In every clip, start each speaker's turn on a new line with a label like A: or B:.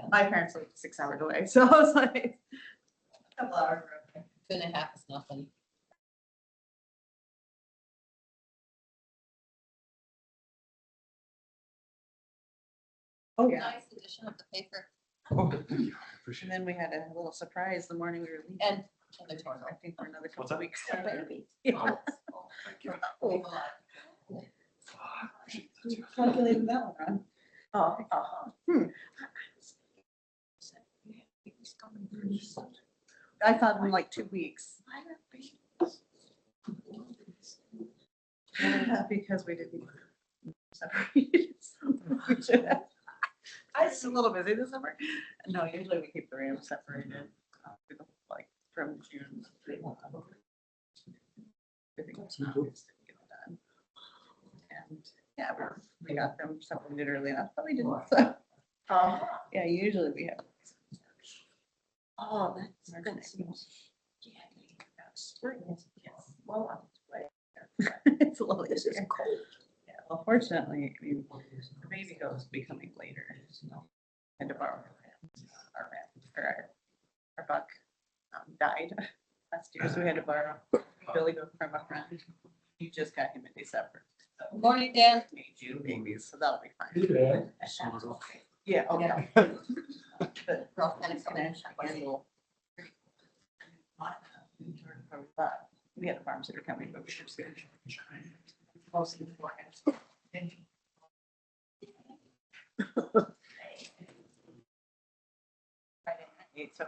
A: My parents live 6 hours away, so I was like, a couple hours.
B: 2.5 is nothing.
A: Oh, yeah.
B: Nice addition of the paper
C: Oh, thank you.
A: And
C: Appreciate it.
A: then we had a little surprise the morning we were leaving.
B: and the tornado.
A: I think for another
C: What's
A: couple
C: that?
A: weeks.
B: A baby.
A: Yeah.
C: Thank you.
A: Oh,
C: Appreciate that too.
A: calculated that one wrong. I thought in like 2 weeks. Because we didn't separate. I was a little busy this summer. No, usually we keep the rams separated, like from June. Everything's not done. And yeah, we got them separated early enough, but we didn't. So, yeah, usually we have.
B: Oh, that's
A: March
B: good.
A: and April.
B: Spring is, yes, well, on its way.
A: It's a little
B: This is
A: easier.
B: cold.
A: Yeah, well, fortunately, I mean, the baby goes becoming later. And of our buck died last year, so we had to borrow Billy goat from a friend. You just got him in December.
B: Good morning, Dan.
A: Made you babies, so that'll be fine.
C: Yeah.
A: Yeah, okay. But
B: We're all kind of
A: it's gonna handle. We had a farm sitter coming, but we should just. Mostly beforehand. Friday night, 8, so.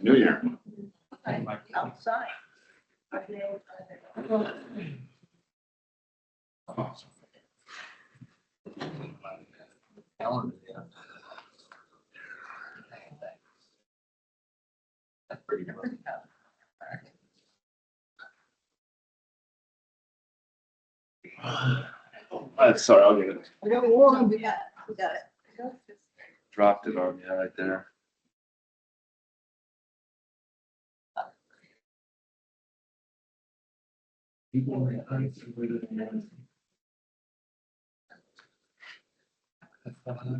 C: New Year.
A: Outside.
C: Calendar, yeah. That's pretty good. Sorry, I'll get it.
A: We got it.
C: Dropped it on you right there.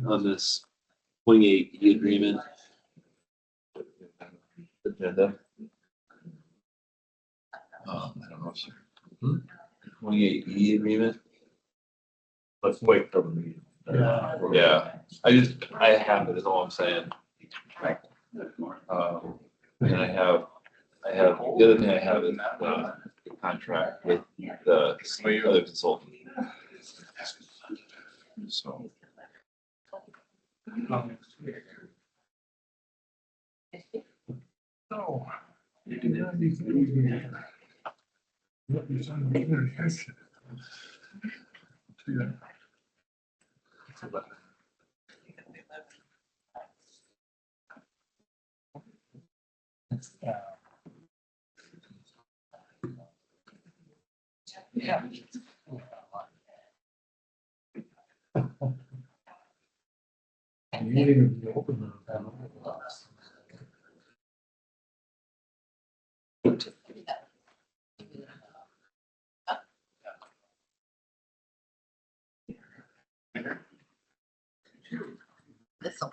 C: On this 28E agreement. Agenda. I don't know if you. 28E agreement. Let's wait till the meeting. Yeah, I have it, is all I'm saying. And I have, the other thing I have is the contract with the other consultant. So.
D: No.
C: You can do
D: Yeah.
B: This'll.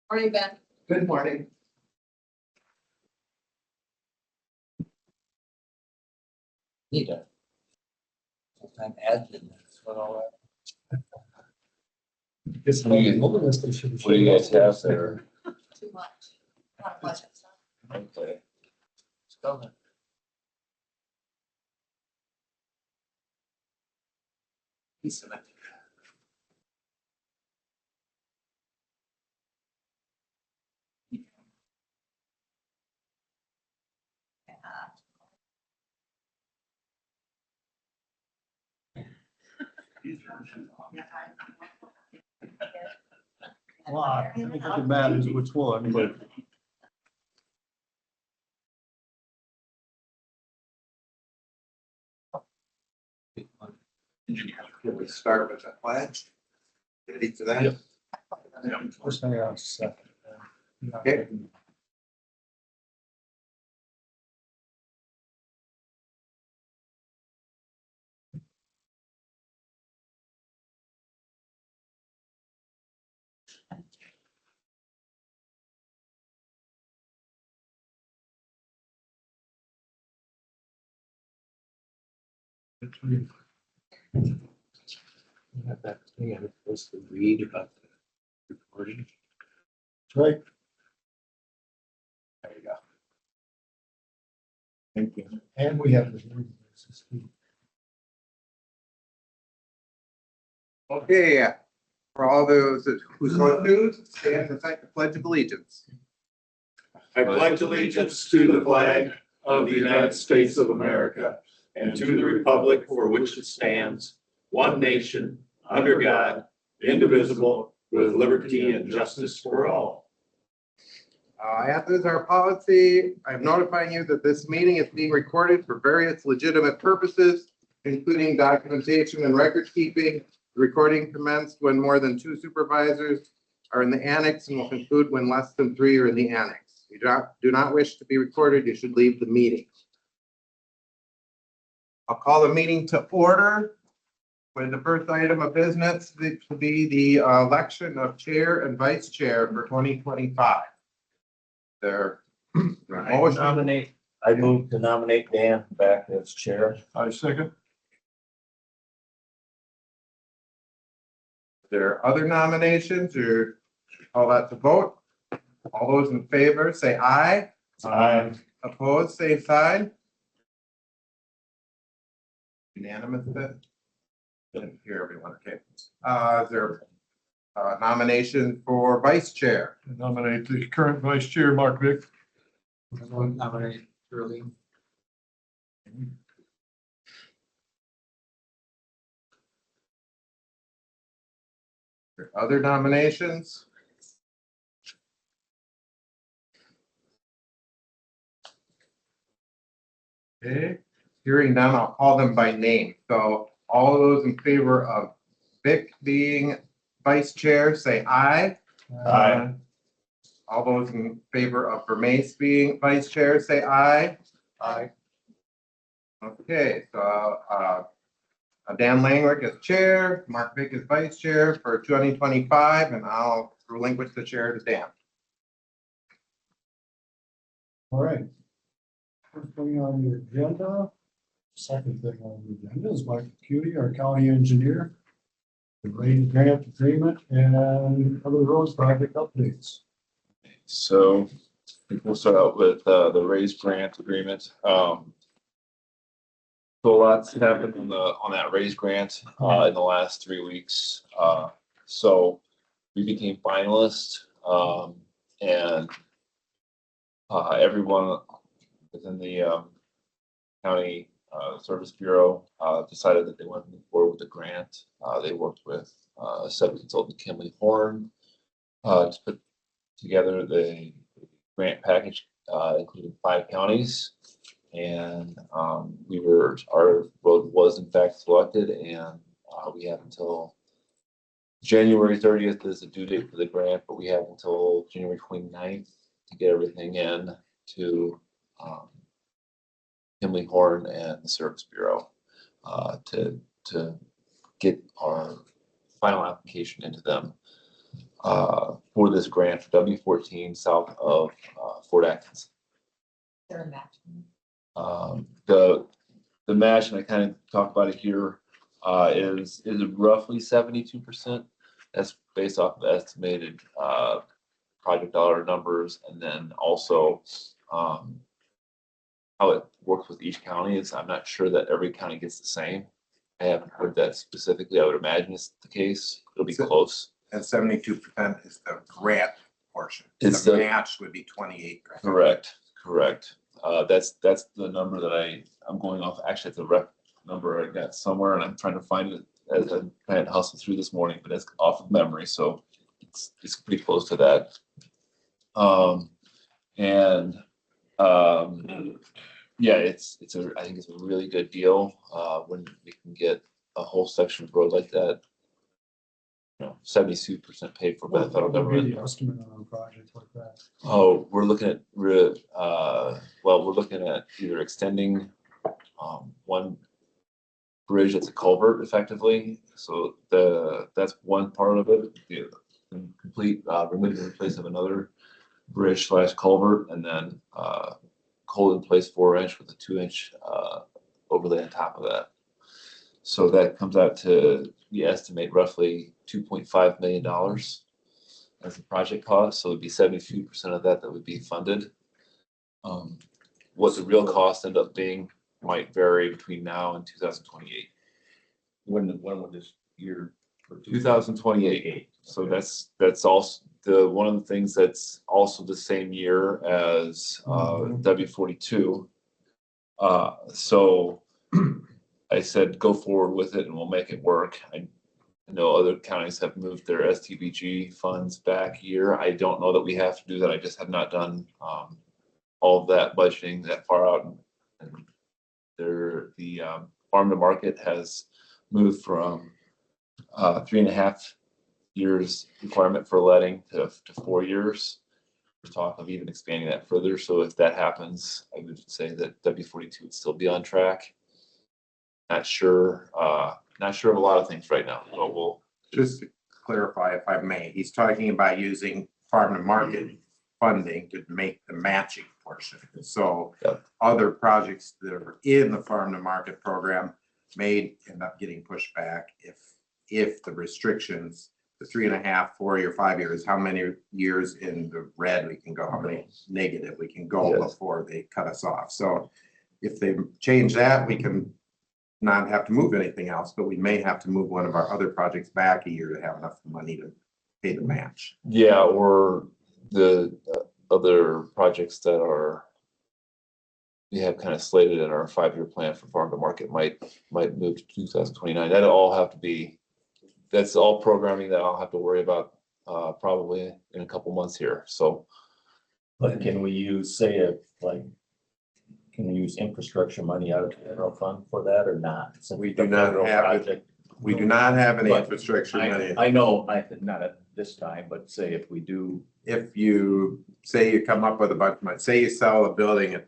B: Morning, Ben.
D: Good morning.
E: Need a full-time admin, that's what all that.
D: It's
C: What do you-
D: hold on, they should-
C: What do you guys have there?
B: Too much. Not a budget stuff.
C: Okay.
E: Let's go then.
D: He's selected. Well, I think it matters which one, but.
F: Can we start with the pledge? Ready for that?
D: First thing I'll second.
F: Okay.
E: You have that thing I'm supposed to read about the recording.
D: Right.
E: There you go.
F: Thank you.
D: And we have the.
F: Okay, for all those who so choose, stand and recite the Pledge of Allegiance.
G: I pledge allegiance to the flag of the United States of America and to the republic for which it stands, one nation, under God, indivisible, with liberty and justice for all.
F: As is our policy, I'm notifying you that this meeting is being recorded for various legitimate purposes, including documentation and record keeping. The recording commenced when more than 2 supervisors are in the annex and will conclude when less than 3 are in the annex. If you do not wish to be recorded, you should leave the meeting. I'll call the meeting to order with the first item of business to be the election of chair and vice chair for 2025. There.
E: I move to nominate Dan back as chair.
D: I second.
F: There are other nominations or call that to vote? All those in favor, say aye.
G: Aye.
F: Opposed, same sign. Unanimous then? Didn't hear everyone, okay. Is there a nomination for vice chair?
D: Nominate the current vice chair, Mark Vick.
E: Nominate Shirley.
F: There are other nominations? Okay, hearing none, I'll call them by name. So all of those in favor of Vic being vice chair, say aye.
G: Aye.
F: All those in favor of Vermace being vice chair, say aye.
D: Aye.
F: Okay, so Dan Langrick is chair, Mark Vick is vice chair for 2025, and I'll relinquish the chair to Dan.
D: All right. First thing on the agenda, second thing on the agenda is Michael Kueny, our county engineer. The rain grant agreement and other roads project updates.
C: So I think we'll start out with the raised grant agreement. So lots happened on that raised grant in the last 3 weeks. So we became finalists, and everyone within the county service bureau decided that they wanted to move forward with the grant. They worked with sub-consultant Kimley Horn to put together the grant package, including 5 counties. And our road was in fact selected, and we have until January 30th is the due date for the grant, but we have until January 29th to get everything in to Kimley Horn and the Service Bureau to get our final application into them for this grant for W14 south of Fort Atkins.
B: They're a match.
C: The match, and I kind of talked about it here, is roughly 72%. That's based off of estimated project dollar numbers, and then also how it works with each county is I'm not sure that every county gets the same. I haven't heard that specifically. I would imagine it's the case. It'll be close.
F: And 72% is the grant portion.
C: It's
F: The
C: the-
F: match would be 28 grand.
C: Correct. That's the number that I'm going off. Actually, it's a rep number I got somewhere, and I'm trying to find it as I'm trying to hustle through this morning, but it's off of memory, so it's pretty close to that. Yeah, I think it's a really good deal, when we can get a whole section of road like that, 72% paid for by the federal
D: What would be
C: government.
D: the estimate on a project like that?
C: Oh, we're looking at, we're looking at either extending, one bridge that's a culvert effectively. So that's one part of it, the complete, remove and replace of another bridge / culvert, and then, hold in place 4-inch with a 2-inch, overlay on top of that. So that comes out to, we estimate roughly $2.5 million as the project cost. So it'd be 72% of that would be funded. What the real cost end up being might vary between now and 2028.
G: When would this year?
C: 2028. So that's also one of the things that's also the same year as W42. So I said, go forward with it and we'll make it work. I know other counties have moved their STBG funds back a year. I don't know that we have to do that. I just have not done all of that budgeting that far out. And the farm to market has moved from 3.5 years requirement for letting to 4 years. There's talk of even expanding that further. So if that happens, I would say that W42 would still be on track. Not sure of a lot of things right now, but we'll
F: Just to clarify, if I may, he's talking about using farm to market funding to make the matching portion. So
C: Yep.
F: other projects that are in the farm to market program may end up getting pushed back if the restrictions, the 3.5, 4 year, 5 years, how many years in the red we can go, how many negative we can go
C: Yes.
F: before they cut us off. So if they change that, we can not have to move anything else, but we may have to move one of our other projects back a year to have enough money to pay the match.
C: Yeah, or the other projects that we have kind of slated in our 5-year plan for farm to market might move to 2029. That'll all have to be, that's all programming that I'll have to worry about probably in a couple months here. So
H: But can we use, can we use infrastructure money out of the general fund for that or not? Since
F: We
H: the
F: do not
H: federal
F: have it.
H: project-
F: We do not have any
H: But
F: infrastructure money.
H: I know, not at this time, but say if we do,
F: If you say you come up with a bunch of money, say you sell a building at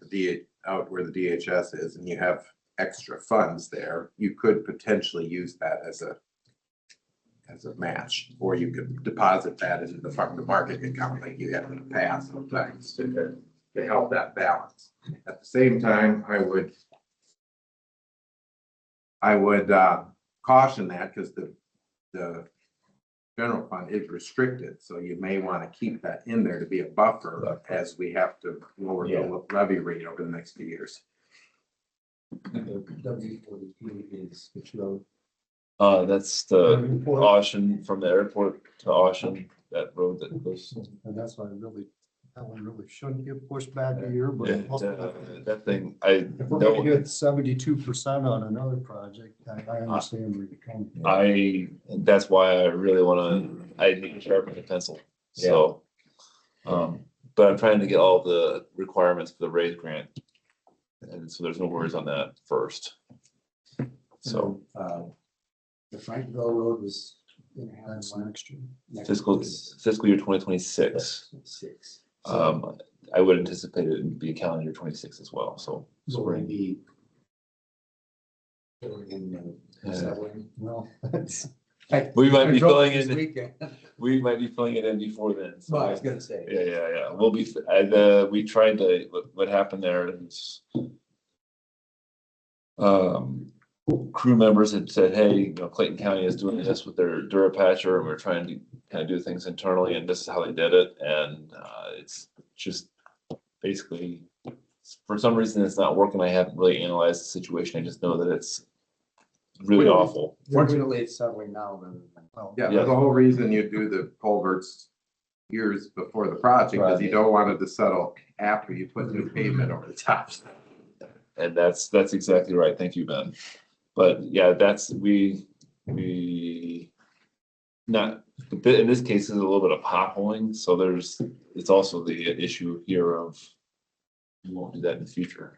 F: out where the DHS is and you have extra funds there, you could potentially use that as a match, or you could deposit that into the farm to market account like you have in the past sometimes to help that balance. At the same time, I would caution that because the general fund is restricted, so you may want to keep that in there to be a buffer as we have to lower the levy rate over the next few years.
E: W43 is which road?
C: that's the Ocean, from the airport to Ocean, that road that goes.
D: And that's why that one really shouldn't get pushed back a year, but
C: That thing, I
D: if we're gonna
C: know,
D: get 72% on another project, I understand where you're coming from.
C: that's why I really I need to sharpen the pencil. So, but I'm trying to get all the requirements for the raise grant. And so there's no worries on that first. So
E: The Frankville Road was gonna happen
D: That's
E: when?
D: next year.
C: fiscal year 2026.
E: 6.
C: I would anticipate it to be calendar year 26 as well, so.
E: So we're gonna be filling in the settling.
D: Well, that's,
C: We might be
E: I drove
C: filling
E: this
C: in,
E: weekend.
C: we might be filling it in before then. so-
E: Well, I was gonna say.
C: Yeah. We'll be, we tried to, what happened there is crew members had said, hey, Clayton County is doing this with their Durapatcher, and we're trying to kind of do things internally, and this is how they did it. And it's just basically, for some reason, it's not working. I haven't really analyzed the situation. I just know that it's really awful.
E: Fortunately, it's settling now rather than.
F: Yeah, that's the whole reason you do the culverts years before the project, because you don't want it to settle after you put new pavement over the top.
C: And that's exactly right. Thank you, Ben. But yeah, we we not, in this case, is a little bit of potholing, so it's also the issue here of we won't do that in the future.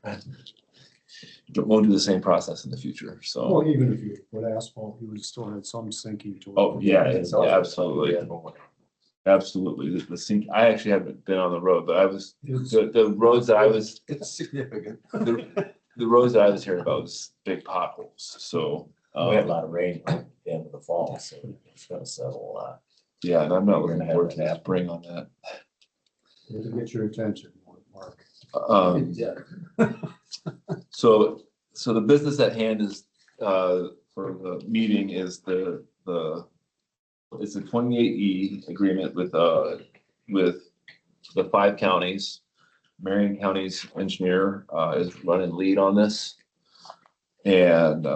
C: Won't do the same process in the future, so.
D: Well, even if you put asphalt, you would still have some sinking to it.
C: Oh, yeah, absolutely. Absolutely. The sink, I actually haven't been on the road, but I was, the roads that I was,
E: It's significant.
C: the roads that I was hearing about was big potholes, so.
H: We had a lot of rain at the end of the fall, so it's gonna settle a lot.
C: Yeah, and I'm not
H: We're
C: looking
H: gonna have
C: forward to
H: that
C: that
H: happen.
C: spring on that.
D: To get your attention, Mark.
C: Yeah. So the business at hand is, for the meeting is it's a 28E agreement with the 5 counties. Marion County's engineer, is running lead on this. And,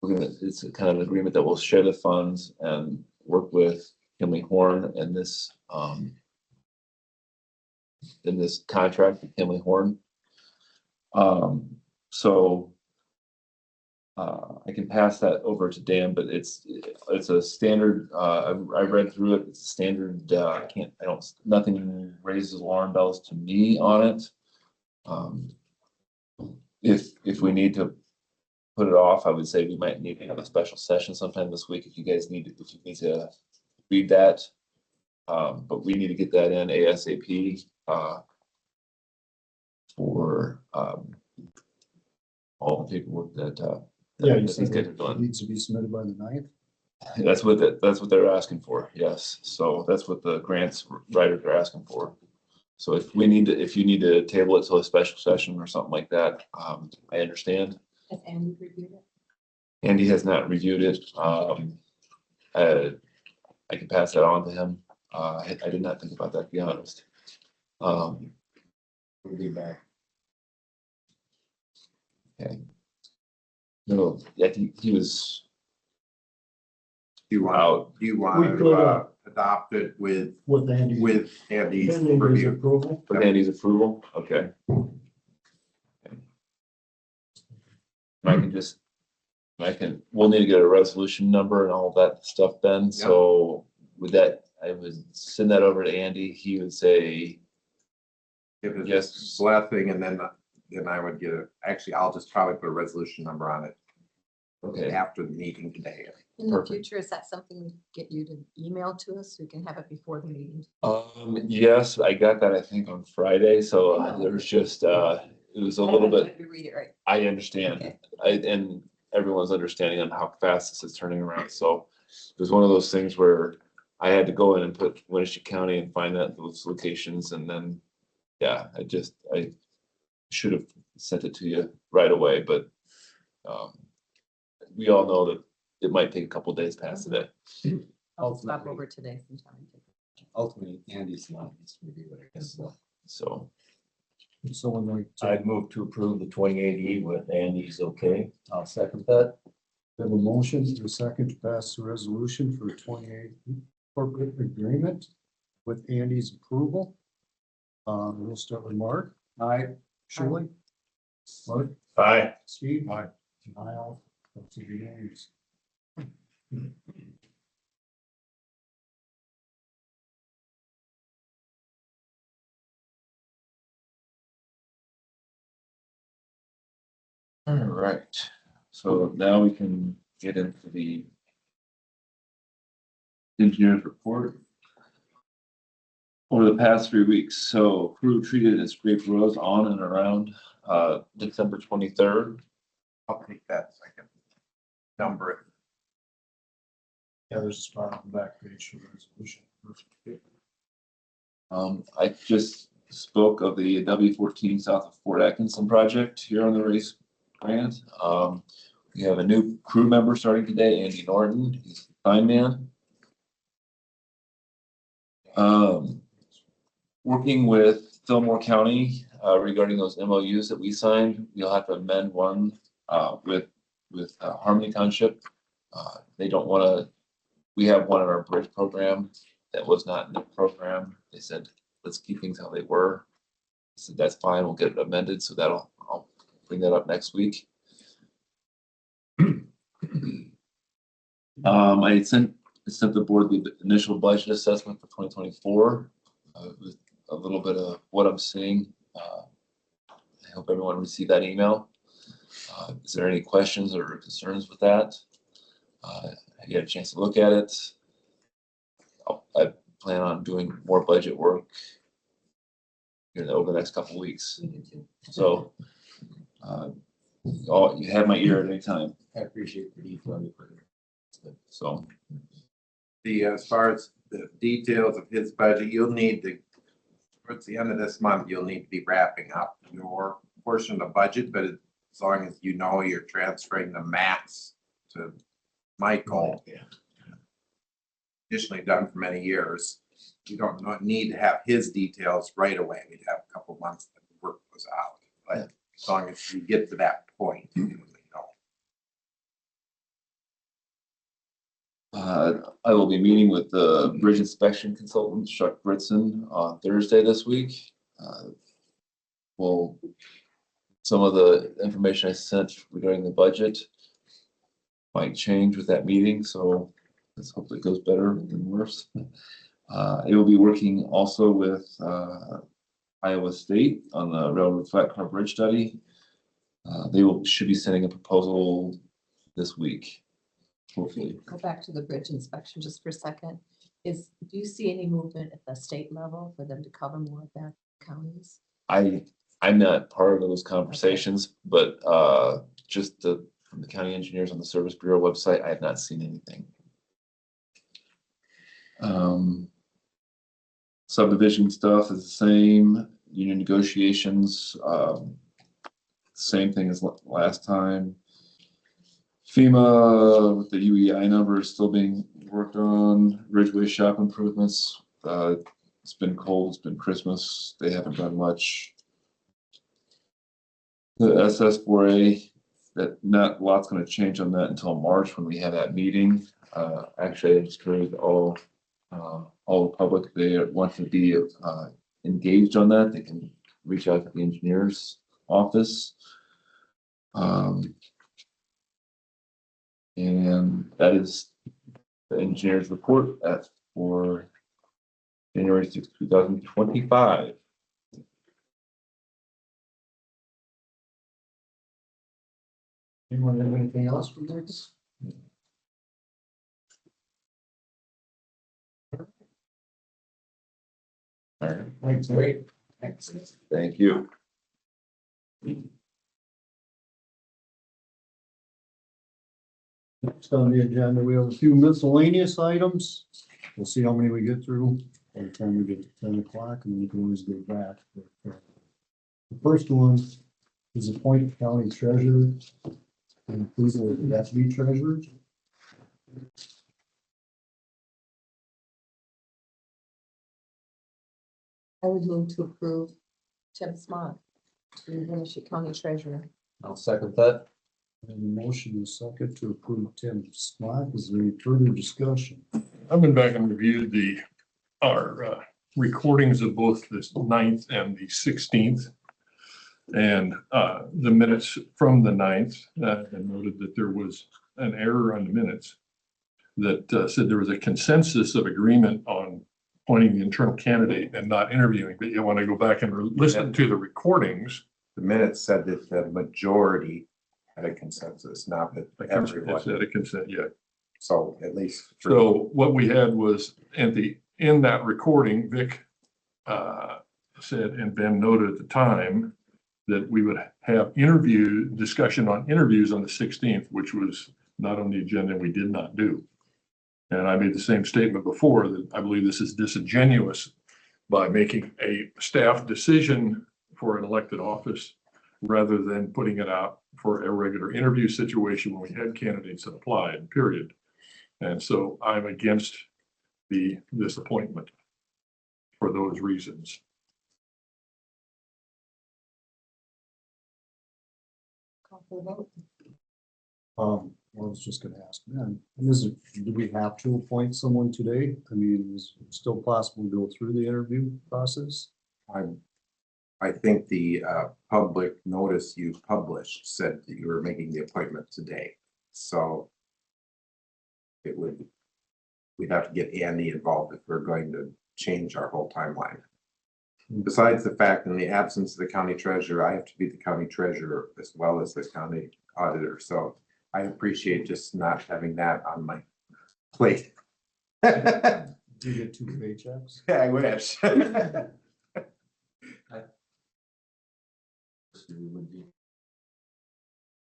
C: it's a kind of agreement that will share the funds and work with Kinley Horn and this, in this contract with Kinley Horn. So I can pass that over to Dan, but it's a standard, I read through it, it's a standard, nothing raises alarm bells to me on it. If we need to put it off, I would say we might need to have a special session sometime this week if you need to read that. But we need to get that in ASAP, for, all the paperwork that,
D: Yeah, you
C: that
D: said
C: these guys are
D: it
C: doing.
D: needs to be submitted by the 9th.
C: That's what they're asking for, yes. So that's what the grants writers are asking for. So if you need to table it till a special session or something like that, I understand.
B: Has Andy reviewed it?
C: Andy has not reviewed it. I can pass that on to him. I did not think about that, to be honest.
H: We'll be back.
C: Okay. No, I think he was
F: Do you
C: out.
F: want
D: We
F: to
D: could,
F: adopt it with
D: With
F: Andy's
D: Andy's
F: review?
D: approval.
C: With Andy's approval, okay. We'll need to get a resolution number and all that stuff then, so with that, I would send that over to Andy, he would say,
F: Give his
C: yes.
F: blessing, and then I would get it. Actually, I'll just probably put a resolution number on it
C: Okay,
F: after the meeting today.
B: In the
C: Perfect.
B: future, is that something we get you to email to us? So we can have it before the meeting.
C: yes, I got that, I think, on Friday, so there was just, it was a little bit,
B: To read it right.
C: I understand, and everyone's understanding on how fast this is turning around, so it was one of those things where I had to go in and put Winneshiek County and find those locations, and then, yeah, I should have sent it to you right away, but we all know that it might take a couple days past today.
B: I'll stop over today sometime.
E: Ultimately, Andy's not, it's review it, I guess.
C: So,
D: Someone like.
H: I'd move to approve the 28E with Andy's okay.
E: I'll second that.
D: We have a motion to a second to pass the resolution for 28 corporate agreement with Andy's approval. We'll start with Mark. Aye. Shirley. Mark.
H: Aye.
D: Steve. Aye. Niall. That's your names.
C: all right, so now we can get into the engineer's report. Over the past 3 weeks, so crew treated its scraped roads on and around December 23rd.
F: I'll take that second. Number it.
D: Yeah, there's a spot on the back page for the resolution.
C: I just spoke of the W14 south of Fort Atkinson project here on the race grant. We have a new crew member starting today, Andy Norton. He's a fine man. Working with Fillmore County regarding those MOUs that we signed, we'll have to amend one with Harmony Township. They don't want to. We have one in our bridge program that was not in the program. They said, let's keep things how they were. I said, that's fine. We'll get it amended. So I'll bring that up next week. I sent the board the initial budget assessment for 2024, with a little bit of what I'm seeing. I hope everyone received that email. Is there any questions or concerns with that? Have you had a chance to look at it? I plan on doing more budget work over the next couple of weeks. So, you have my ear at any time.
E: I appreciate the detail.
C: So,
F: As far as the details of his budget, you'll need to, towards the end of this month, you'll need to be wrapping up your portion of the budget, but as long as you know you're transferring the max to Michael, traditionally done for many years, you don't need to have his details right away. We'd have a couple months that the work goes out, but as long as you get to that point, you know.
C: I will be meeting with the bridge inspection consultant, Chuck Britson, on Thursday this week. Well, some of the information I sent regarding the budget might change with that meeting, so let's hope it goes better than worse. It will be working also with Iowa State on the railroad flat car bridge study. Should be sending a proposal this week, hopefully.
B: Go back to the bridge inspection just for a second. Do you see any movement at the state level for them to cover more of their counties?
C: I'm not part of those conversations, but just from the county engineers on the Service Bureau website, I have not seen anything. Subdivision stuff is the same. Union negotiations, same thing as last time. FEMA with the UEI number is still being worked on. Ridgeway shop improvements. It's been cold. It's been Christmas. They haven't done much. The SS4A, that not lots going to change on that until March when we have that meeting. Actually, I just heard all the public, they want to be engaged on that. They can reach out to the engineer's office. And that is the engineer's report for January 6, 2025.
D: Anyone have anything else from this?
C: All right,
D: Thanks.
E: Great.
C: thank you.
D: Next on the agenda, we have a few miscellaneous items. We'll see how many we get through by the time we get to 10 o'clock, and we can always go back. The first one is appoint county treasurer and approval of the deputy treasurer.
B: I would move to approve Tim Smock, to be Winneshiek County Treasurer.
E: I'll second that.
D: And the motion is second to approve Tim Smock. Is there any further discussion?
G: I've been back and reviewed our recordings of both the 9th and the 16th. And the minutes from the 9th, and noted that there was an error on the minutes that said there was a consensus of agreement on appointing the internal candidate and not interviewing. But you want to go back and listen to the recordings.
F: The minutes said that the majority had a consensus, not that
G: It
F: everyone.
G: said a consent, yeah.
F: So at least.
G: So what we had was in that recording, Vic said, and Ben noted at the time, that we would have discussion on interviews on the 16th, which was not on the agenda, and we did not do. And I made the same statement before that I believe this is disingenuous by making a staff decision for an elected office rather than putting it out for a regular interview situation when we had candidates that applied, period. And so I'm against this appointment for those reasons.
B: Call for the vote.
D: I was just gonna ask, man, do we have to appoint someone today? I mean, is it still possible to go through the interview process?
F: I think the public notice you published said that you were making the appointment today. So it would, we'd have to get Andy involved if we're going to change our whole timeline. Besides the fact, in the absence of the county treasurer, I have to be the county treasurer as well as the county auditor. So I appreciate just not having that on my plate.
D: Do you get 2 paychecks?
F: I wish.
H: We would be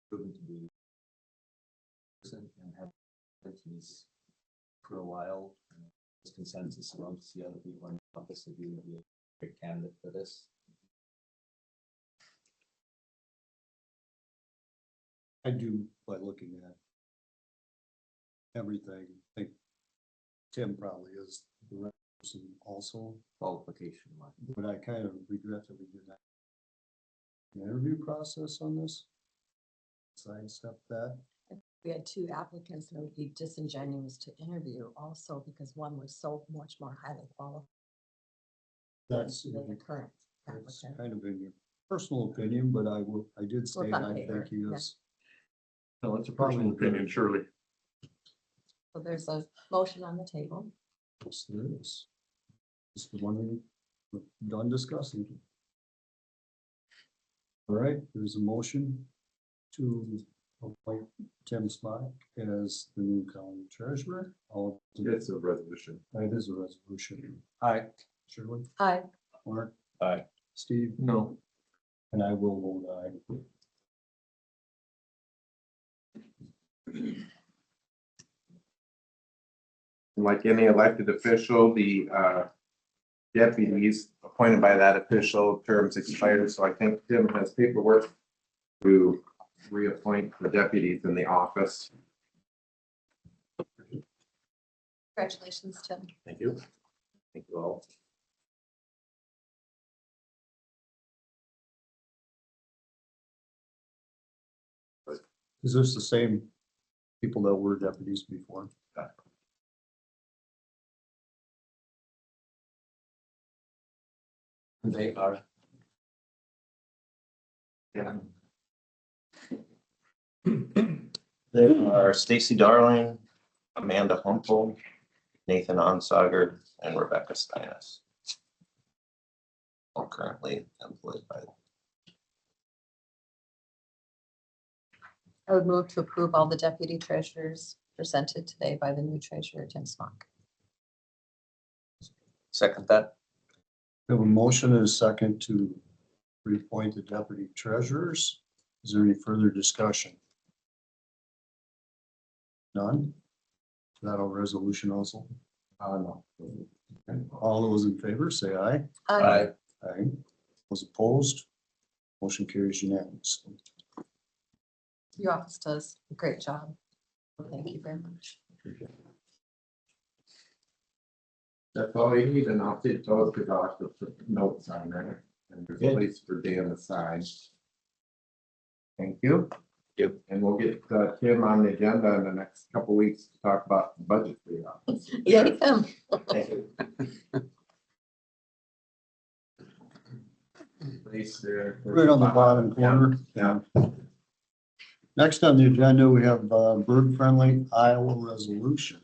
H: proven to be and have these for a while. There's consensus amongst the other people in the office that you would be a great candidate for this.
D: I do, by looking at everything, I think Tim probably is the right person also,
H: Qualification line.
D: but I kind of regret that we did not an interview process on this. Sidestep that.
B: We had 2 applicants that would be disingenuous to interview also because one was so much more highly qualified
D: That's,
B: than the current
D: that's
B: applicant.
D: kind of in your personal opinion, but I did state
B: on
D: I
B: paper,
D: think he is.
G: No, it's a
D: personal
G: opinion, surely.
B: So there's a motion on the table.
D: Yes, there is. It's the one we're done discussing. All right, there's a motion to appoint Tim Smock as the new county treasurer. All,
F: It's a resolution.
D: it is a resolution.
H: Aye.
D: Shirley,
B: Aye.
D: Mark,
H: Aye.
D: Steve,
G: No.
D: and I will vote aye.
F: Like any elected official, the deputies appointed by that official terms expire. So I think Tim has paperwork to reappoint the deputies in the office.
B: Congratulations, Tim.
H: Thank you. Thank you all.
D: Is this the same people that were deputies before?
H: They are.
F: Yeah.
I: They are Stacy Darling, Amanda Humpel, Nathan Onsager, and Rebecca Steinis. All currently employed by them.
B: I would move to approve all the deputy treasurers presented today by the new treasurer, Tim Smock.
I: Second that.
D: We have a motion and a second to reappoint the deputy treasurers. Is there any further discussion? None? Is that a resolution also?
F: No.
D: All those in favor, say aye.
H: Aye.
D: Aye. Those opposed? Motion carries unanimously.
B: Your office does a great job. Thank you very much.
F: That's all you need, and I'll take those because I'll have to put notes on there. And there's a place for Dan to sign. Thank you.
I: Yep.
F: And we'll get Tim on the agenda in the next couple of weeks to talk about the budget for you.
B: Yeah, Tim.
I: Thank you.
F: Place there.
D: Right on the bottom corner.
F: Yeah.
D: Next on the agenda, we have bird-friendly Iowa resolution.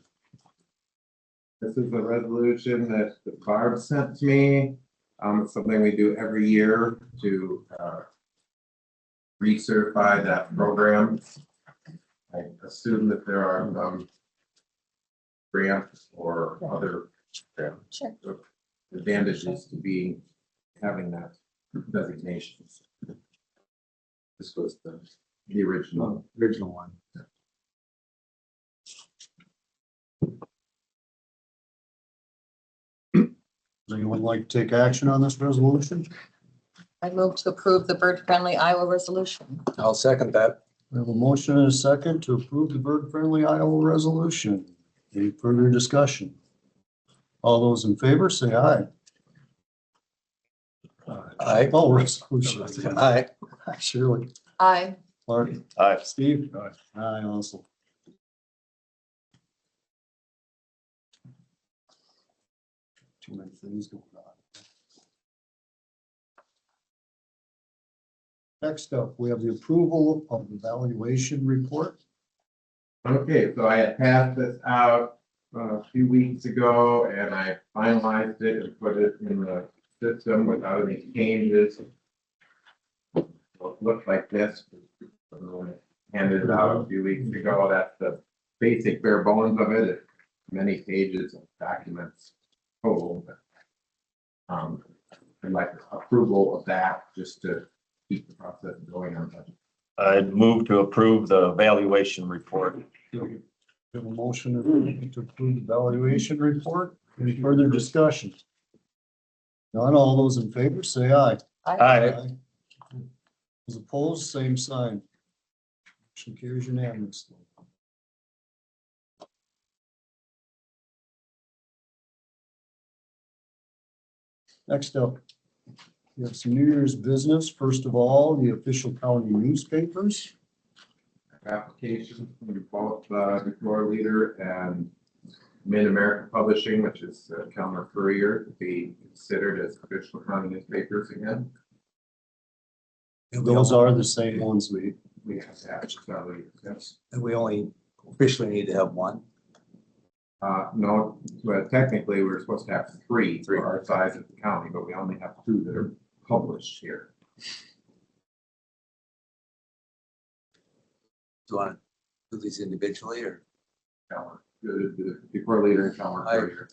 F: This is a resolution that Barb sent to me. It's something we do every year to recertify that program. I assume that there are grants or other
B: Sure.
F: advantages to be having that designation. This was the original one.
D: Does anyone like to take action on this resolution?
B: I move to approve the bird-friendly Iowa resolution.
E: I'll second that.
D: We have a motion and a second to approve the bird-friendly Iowa resolution. Any further discussion? All those in favor, say aye.
E: Aye.
D: Oh, resolution.
E: Aye.
D: Shirley,
B: Aye.
D: Mark,
I: Aye.
D: Steve. Aye, also. Too many things going on. Next up, we have the approval of the valuation report.
F: Okay, so I had passed this out a few weeks ago and I finalized it and put it in the system without any changes. It looked like this. Handed it out a few weeks ago. That's the basic bare bones of it. It's many pages of documents total. But, I'd like approval of that just to keep the process going on budget.
G: I'd move to approve the valuation report.
D: We have a motion to approve the valuation report. Any further discussion? None, all those in favor, say aye.
G: Aye.
D: Those opposed, same sign. Motion carries unanimously. Next up, we have some New Year's business. First of all, the official county newspapers.
F: Application from both the Core Leader and Mid-America Publishing, which is Calmer Courier, to be considered as official county newspapers again.
D: Those are the same ones we
F: have that. Yes.
E: And we only officially need to have one.
F: No, but technically we're supposed to have three for our size of the county, but we only have two that are published here.
E: Do you want to do these individually or
F: The Core Leader and Calmer Courier.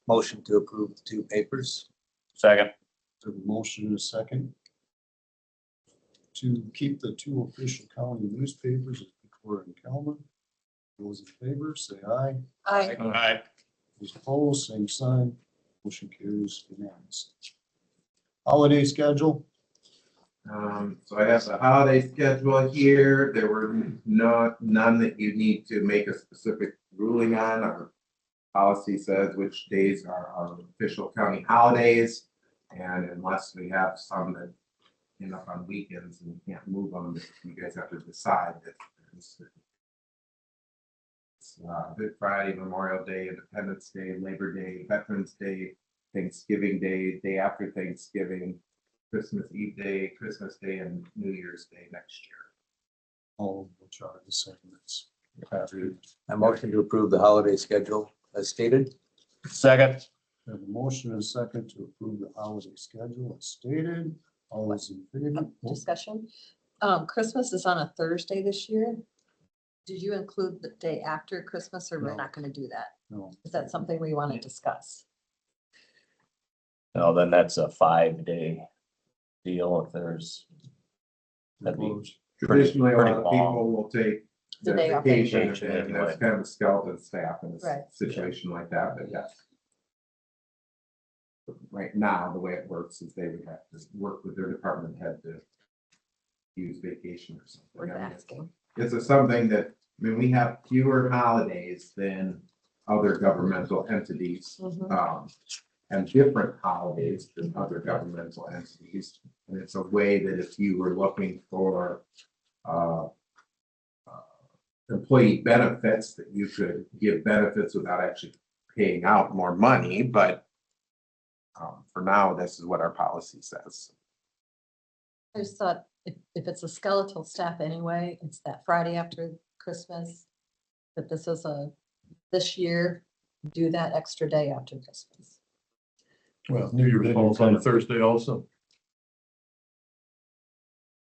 E: motion to approve the two papers?
G: Second.
D: have a motion and a second to keep the two official county newspapers, Decorah and Calmer. Those in favor, say aye.
B: Aye.
G: Aye.
D: Those opposed, same sign. Motion carries unanimously. Holiday schedule.
F: So I have the holiday schedule here. There were none that you need to make a specific ruling on. Our policy says which days are our official county holidays. And unless we have some that end up on weekends and we can't move them, you guys have to decide that. Good Friday, Memorial Day, Independence Day, Labor Day, Veterans Day, Thanksgiving Day, day after Thanksgiving, Christmas Eve Day, Christmas Day, and New Year's Day next year.
D: All of which are the same. It's
E: I motion to approve the holiday schedule as stated.
G: Second.
D: We have a motion and a second to approve the holiday schedule as stated. All those in favor?
B: Discussion. Christmas is on a Thursday this year. Did you include the day after Christmas or we're
D: No.
B: not going to do that?
D: No.
B: Is that something we want to discuss?
G: No, then that's a 5-day deal if there's. That'd be
F: Traditionally, a
G: pretty
F: lot of
G: long.
F: people will take
B: The
F: the
B: day off.
F: vacation,
G: Vacation
F: and that's
G: anyway.
F: kind of a skeleton staff in
B: Right.
F: a situation like that, but yes. Right now, the way it works is they would have to work with their department head to use vacation or something.
B: We're
F: I mean,
B: asking.
F: This is something that, I mean, we have fewer holidays than other governmental entities.
B: Mhm.
F: And different holidays than other governmental entities. And it's a way that if you were looking for employee benefits, that you could give benefits without actually paying out more money, but for now, this is what our policy says.
B: I just thought if it's a skeletal staff anyway, it's that Friday after Christmas. That this year, do that extra day after Christmas.
G: Well, New Year's falls on a Thursday also.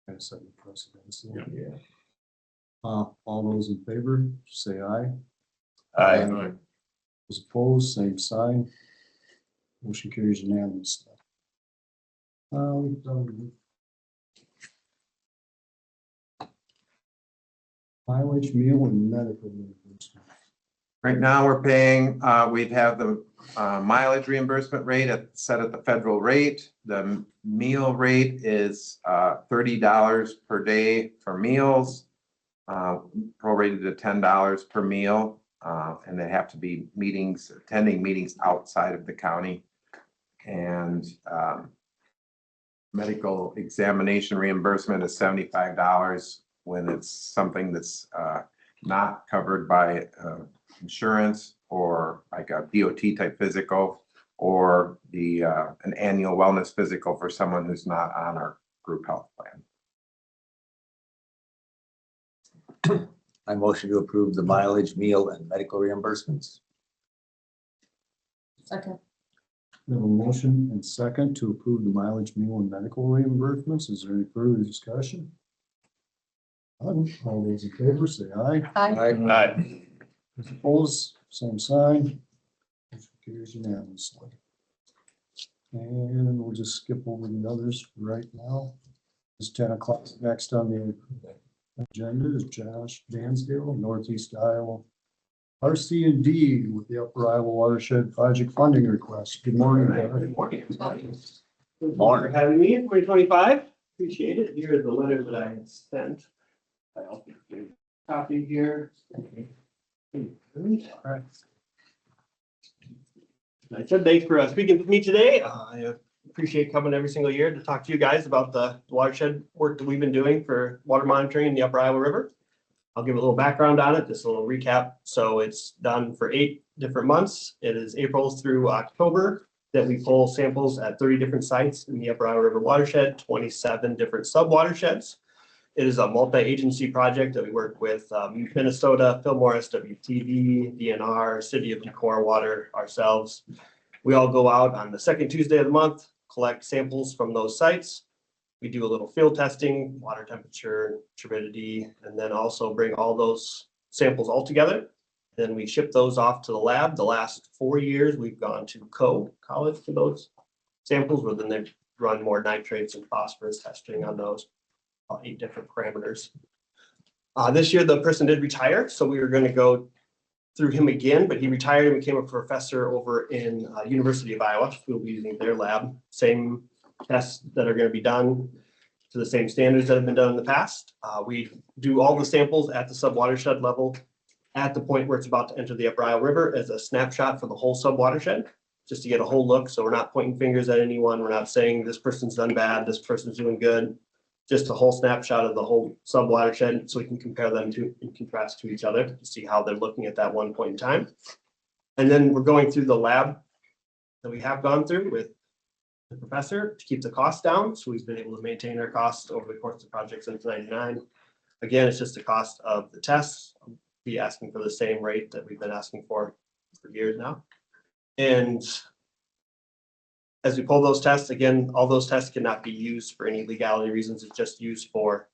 D: Kind of setting precedents.
G: Yeah.
D: All those in favor, say aye.
G: Aye.
D: Those opposed, same sign. Motion carries unanimously. We've done mileage, meal, and medical reimbursement.
F: Right now, we're paying, we'd have the mileage reimbursement rate set at the federal rate. The meal rate is $30 per day for meals, prorated to $10 per meal. And they have to be attending meetings outside of the county. And medical examination reimbursement is $75 when it's something that's not covered by insurance or like a DOT type physical or an annual wellness physical for someone who's not on our group health plan.
E: I motion to approve the mileage, meal, and medical reimbursements.
B: Second.
D: We have a motion and second to approve the mileage, meal, and medical reimbursements. Is there any further discussion? None. All those in favor say aye.
B: Aye.
D: Those opposed, same sign. Motion carries unanimously. And we'll just skip over the others right now. It's 10 o'clock. Next on the agenda is Josh Dansdill, Northeast Iowa RC&D with the Upper Iowa Watershed Project funding request. Good morning. Barry.
J: Good morning. Good morning. For having me in 2025. Appreciate it. Here is the letter that I had sent. I also have a copy here.
D: Alright.
J: I said thanks for speaking with me today. I appreciate coming every single year to talk to you guys about the watershed work that we've been doing for water monitoring in the Upper Iowa River. I'll give a little background on it, just a little recap. So it's done for 8 different months. It is April through October that we pull samples at 30 different sites in the Upper Iowa River watershed, 27 different sub-watersheds. It is a multi-agency project that we work with Minnesota, Fillmore, SWTV, DNR, City of Decorah Water, ourselves. We all go out on the second Tuesday of the month, collect samples from those sites. We do a little field testing, water temperature, turbidity, and then also bring all those samples all together. Then we ship those off to the lab. The last 4 years, we've gone to college for those samples, where then they run more nitrates and phosphorus testing on those. 8 different parameters. This year, the person did retire, so we were going to go through him again, but he retired and became a professor over in University of Iowa. We'll be using their lab. Same tests that are going to be done to the same standards that have been done in the past. We do all the samples at the sub-watershed level at the point where it's about to enter the Upper Iowa River as a snapshot for the whole sub-watershed, just to get a whole look. So we're not pointing fingers at anyone. We're not saying this person's done bad, this person's doing good. Just a whole snapshot of the whole sub-watershed so we can compare them to in contrast to each other to see how they're looking at that one point in time. And then we're going through the lab that we have gone through with the professor to keep the costs down. So we've been able to maintain our costs over the course of the project since '99. Again, it's just the cost of the tests. I'll be asking for the same rate that we've been asking for years now. And as we pull those tests, again, all those tests cannot be used for any legality reasons. It's just used for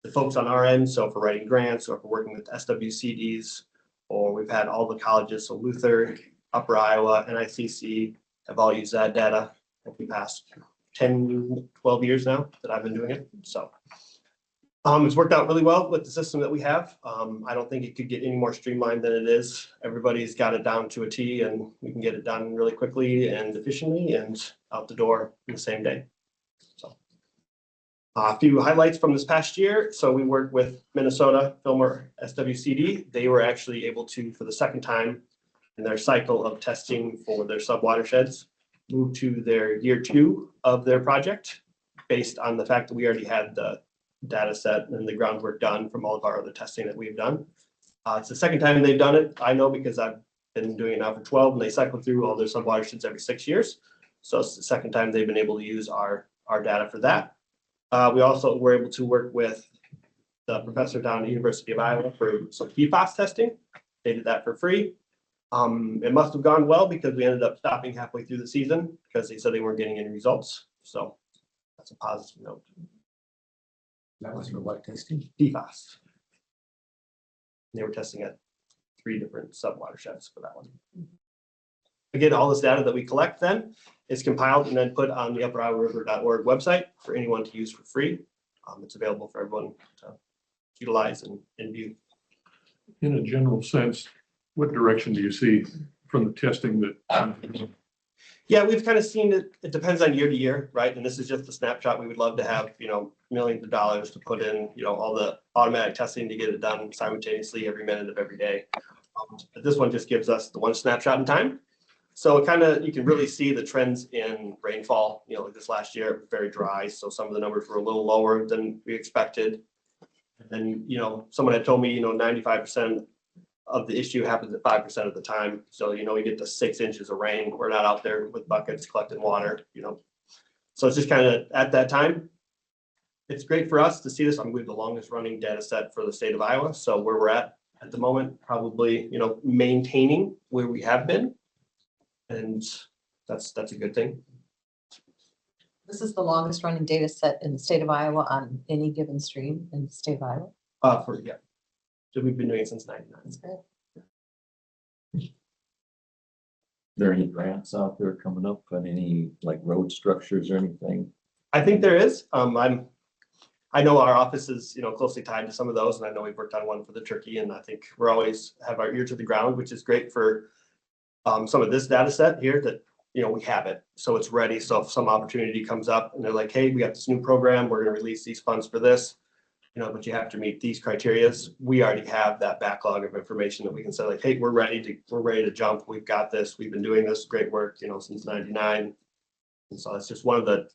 J: the folks on our end. So for writing grants or for working with SWCDs, or we've had all the colleges, so Luther, Upper Iowa, NICC have all used that data over the past 10, 12 years now that I've been doing it. So it's worked out really well with the system that we have. I don't think it could get any more streamlined than it is. Everybody's got it down to a T, and we can get it done really quickly and efficiently and out the door in the same day. So a few highlights from this past year. So we worked with Minnesota, Fillmore, SWCD. They were actually able to, for the second time in their cycle of testing for their sub-watersheds, move to their year 2 of their project based on the fact that we already had the data set and the groundwork done from all of our other testing that we've done. It's the second time they've done it. I know because I've been doing it now for 12, and they cycle through all their sub-watersheds every 6 years. So it's the second time they've been able to use our data for that. We also were able to work with the professor down at the University of Iowa for some PFAS testing. They did that for free. It must have gone well because we ended up stopping halfway through the season because they said they weren't getting any results. So that's a positive note.
E: That was for what testing?
J: PFAS. They were testing at 3 different sub-watersheds for that one. Again, all this data that we collect then is compiled and then put on the upperoiwariver.org website for anyone to use for free. It's available for everyone to utilize and view.
G: In a general sense, what direction do you see from the testing that?
J: Yeah, we've kind of seen it. It depends on year to year, right? And this is just a snapshot. We would love to have, millions of dollars to put in, all the automatic testing to get it done simultaneously every minute of every day. But this one just gives us the one snapshot in time. So you can really see the trends in rainfall. Like this last year, it was very dry. So some of the numbers were a little lower than we expected. And then, someone had told me, 95% of the issue happens at 5% of the time. So, we get to 6 inches of rain. We're not out there with buckets collecting water, So it's just kind of at that time. It's great for us to see this. We have the longest running data set for the state of Iowa. So where we're at at the moment, probably, maintaining where we have been. And that's a good thing.
B: This is the longest running data set in the state of Iowa on any given stream in the state of Iowa.
J: So we've been doing it since '99.
B: That's great.
H: There any grants out there coming up on any like road structures or anything?
J: I think there is. I know our office is, closely tied to some of those, and I know we've worked on one for the turkey, and I think we're always have our ear to the ground, which is great for some of this data set here that, we have it, so it's ready. So if some opportunity comes up and they're like, hey, we got this new program, we're gonna release these funds for this, but you have to meet these criterias. We already have that backlog of information that we can say like, hey, we're ready to jump. We've got this. We've been doing this great work, since '99. And so it's just one of the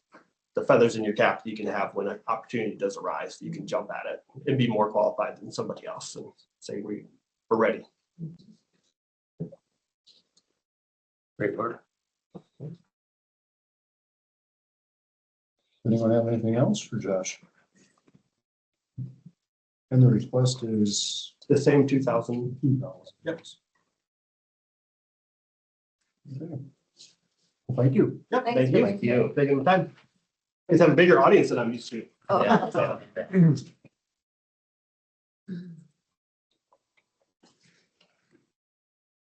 J: feathers in your cap that you can have when an opportunity does arise, that you can jump at it and be more qualified than somebody else and say, we're ready.
H: Great work.
D: Anyone have anything else for Josh? And the request is
J: The same 2,000.
D: 2,000.
J: Yep.
D: Okay. Well, thank you.
J: Yep.
B: Thanks
J: Thank
B: for
J: you. Taking the time. It's have a bigger audience than I'm used to.
B: Oh.
J: Yeah.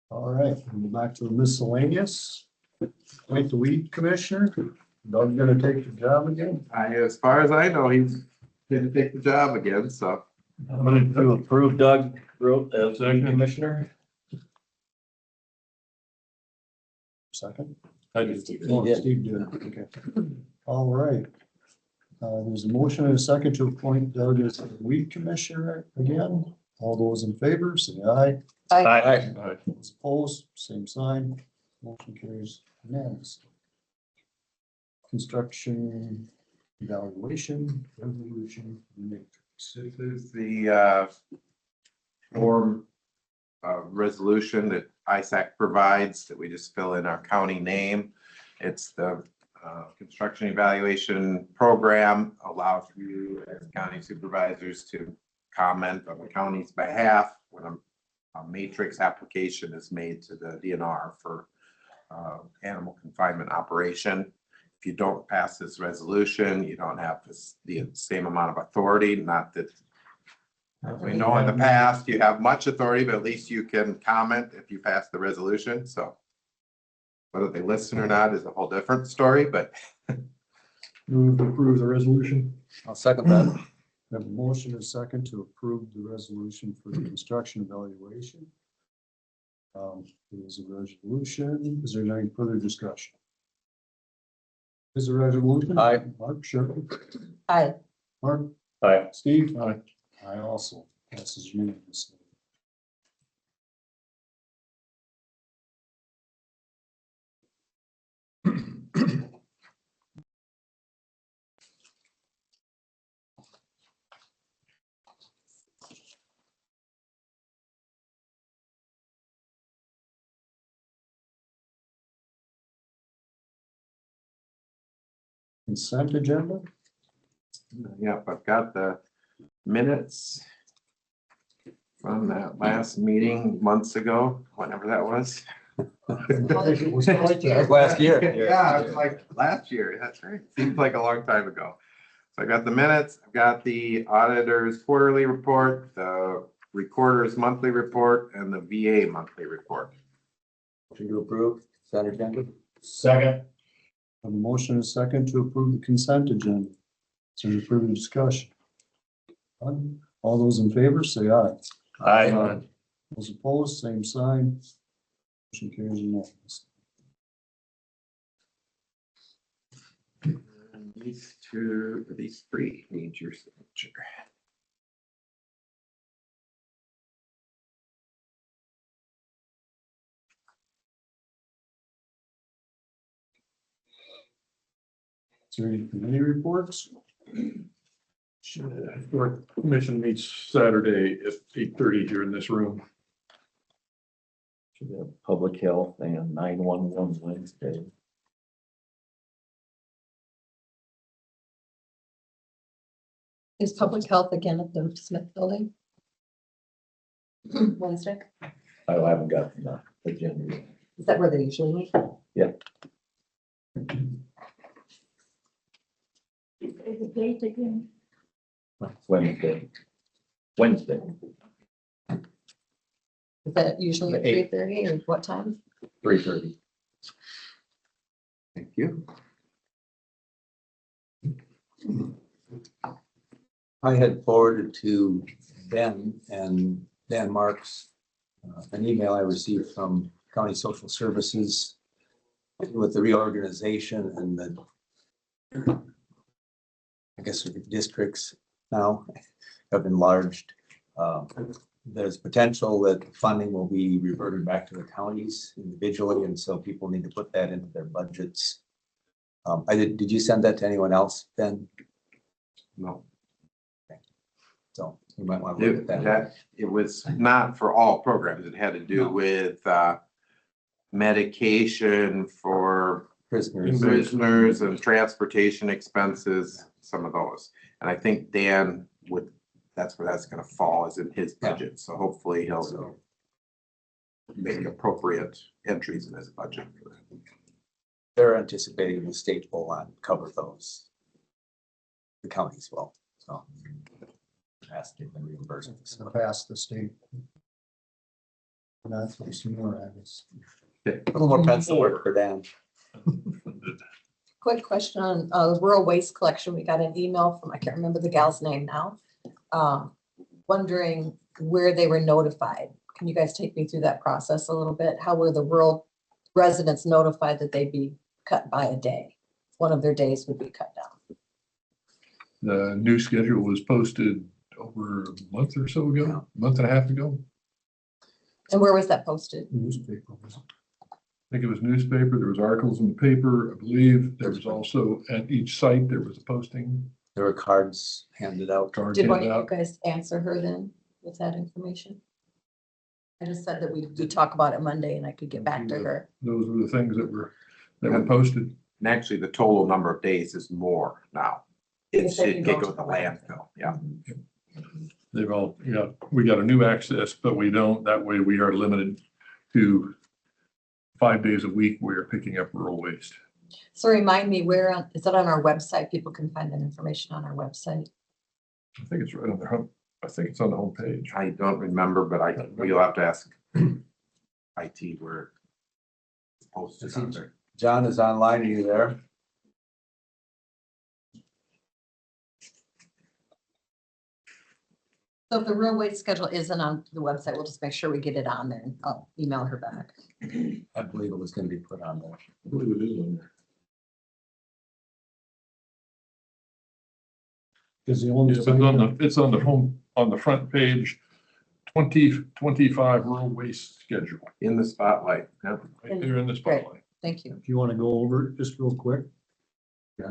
D: All right, we'll go back to the miscellaneous. Appoint the weed commissioner. Doug's gonna take the job again.
F: As far as I know, he's gonna take the job again, so.
H: I'm going to approve Doug Rowe as the commissioner.
D: Second.
H: I do.
D: Oh, Steve did, okay. All right. There's a motion and a second to appoint Doug as the weed commissioner again. All those in favor, say aye.
B: Aye.
D: Those opposed, same sign. Motion carries unanimously. Construction evaluation resolution matrix.
F: This is the form resolution that ISAC provides that we just fill in our county name. It's the construction evaluation program, allows you as county supervisors to comment on the county's behalf when a matrix application is made to the DNR for animal confinement operation. If you don't pass this resolution, you don't have the same amount of authority. Not that we know in the past you have much authority, but at least you can comment if you pass the resolution. So whether they listen or not is a whole different story, but
D: Move to approve the resolution.
H: I'll second that.
D: We have a motion and a second to approve the resolution for the construction evaluation. It is a resolution. Is there any further discussion? Is there a resolution?
H: Aye.
D: Mark, sure.
B: Aye.
D: Mark,
H: Aye.
D: Steve? Aye. I also. Passes unanimously. Consent agenda?
F: yep, I've got the minutes from that last meeting months ago, whenever that was.
D: It was quite that.
H: Last year.
F: Yeah, it was like last year. That's right. Seems like a long time ago. So I got the minutes, I've got the auditor's quarterly report, the recorder's monthly report, and the VA monthly report.
H: Motion to approve, consent agenda.
D: Second. A motion and a second to approve the consent agenda. Is there any further discussion? None? All those in favor, say aye.
H: Aye.
D: Those opposed, same sign. Motion carries unanimously.
F: And these three need your signature.
D: Is there any committee reports?
G: Our commission meets Saturday at 8:30 here in this room.
H: Should have public health and 911 Wednesday.
B: Is public health again at the Smith building? Wednesday?
H: I haven't got the agenda yet.
B: Is that where they usually meet?
A: Is the date again?
H: Wednesday. Wednesday,
B: Is that usually at 3:30 or what time?
H: 3:30.
F: Thank you.
E: I had forwarded to Ben and Dan Marks an email I received from County Social Services with the reorganization and the, I guess, the districts now have enlarged. There's potential that funding will be reverted back to the counties individually, and so people need to put that into their budgets. Did you send that to anyone else, Ben?
F: No.
E: So you might want to look at that.
F: It was not for all programs. It had to do with medication for prisoners and transportation expenses, some of those. And I think Dan would, that's where that's gonna fall, is in his budget. So hopefully he'll make appropriate entries in his budget for that.
E: They're anticipating the state will cover those. The counties will, so. Has to be reimbursed.
D: Past the state. And that's what some more at is.
E: A little more pencil work for Dan.
B: Quick question on rural waste collection. We got an email from, I can't remember the gal's name now. Wondering where they were notified. Can you guys take me through that process a little bit? How were the rural residents notified that they'd be cut by a day? One of their days would be cut down.
K: The new schedule was posted over a month or so ago, month and a half ago.
B: And where was that posted?
D: Newspaper.
K: I think it was newspaper, there was articles in the paper, I believe. There was also at each site, there was a posting.
E: There were cards handed out.
K: Cards
B: Did one of
K: handed
B: you
K: out.
B: guys answer her then with that information? I just said that we talk about it Monday and I could get back to her.
K: Those were the things that were posted.
F: And actually, the total number of days is more now. It should go to the landfill, yeah.
K: They've all, we got a new access, but we don't, that way we are limited to 5 days a week. We are picking up rural waste.
B: So remind me, is that on our website? People can find that information on our website.
K: I think it's right on the home. I think it's on the homepage.
F: I don't remember, but we'll have to ask IT where it's posted on there.
E: John is online. Are you there?
B: So if the real waste schedule isn't on the website, we'll just make sure we get it on there and I'll email her back.
E: I believe it was going to be put on there.
K: I believe it is on there.
D: Is the only.
K: Yeah, but it's on the home, on the front page, 2025 rural waste schedule.
F: In the spotlight.
K: Right there in the spotlight.
B: Thank you.
D: If you want to go over it just real quick.
K: I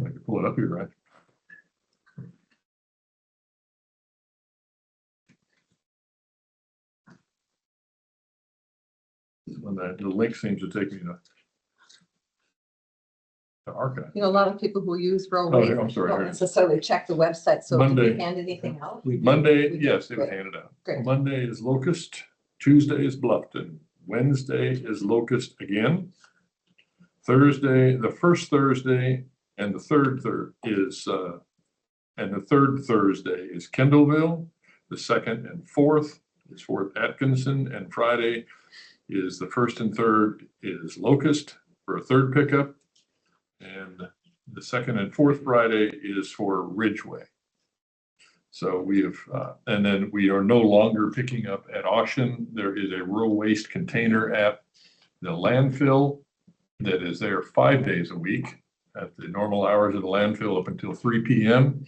K: can pull it up here, right? When the link seems to take me to archive.
B: You know, a lot of people who use rural
K: Oh,
B: waste
K: I'm sorry,
B: don't
K: here.
B: necessarily check the website. So did we
K: Monday.
B: hand anything out?
K: Monday,
B: We did.
K: yes, it was
B: Great.
K: handed out.
B: Great.
K: Monday is Locust, Tuesday is Bluffton, Wednesday is Locust again. Thursday, the first Thursday and the third Thursday is Kendallville. The second and fourth is Fort Atkinson, and Friday is the first and third is Locust for a third pickup. And the second and fourth Friday is for Ridgeway. So we have, and then we are no longer picking up at Auction. There is a rural waste container at the landfill that is there 5 days a week at the normal hours of the landfill up until 3 p.m.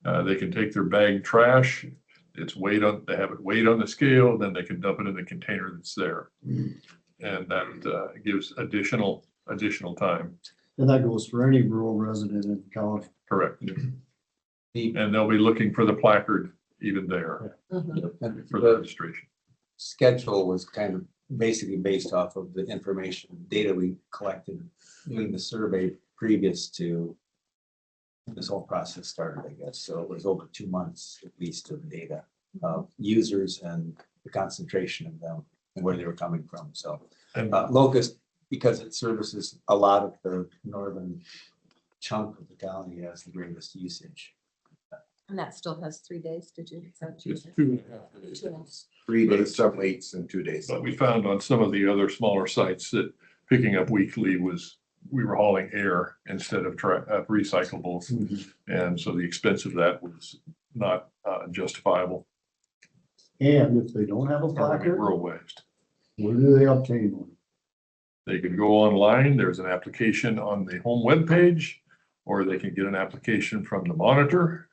K: They can take their bagged trash. It's they have it weighed on the scale, then they can dump it in the container that's there. And that gives additional time.
D: And that goes for any rural resident in the county.
K: Correct. And they'll be looking for the placard even there
B: Mhm.
K: for the registration.
E: Schedule was kind of basically based off of the information, data we collected doing the survey previous to this whole process started, I guess. So it was over 2 months at least of data of users and the concentration of them and where they were coming from. So
K: And
E: Locust, because it services a lot of the northern chunk of the county, has the greatest usage.
B: And that still has 3 days, did you? is that what you
K: it's
B: said?
K: 2.5 days.
B: 2 days.
F: 3 days, some weeks and 2 days.
K: But we found on some of the other smaller sites that picking up weekly we were hauling air instead of recyclables. And so the expense of that was not justifiable.
D: And if they don't have a
K: Or
D: placard,
K: rural waste.
D: where do they obtain one?
K: They can go online, there's an application on the home webpage, or they can get an application from the monitor.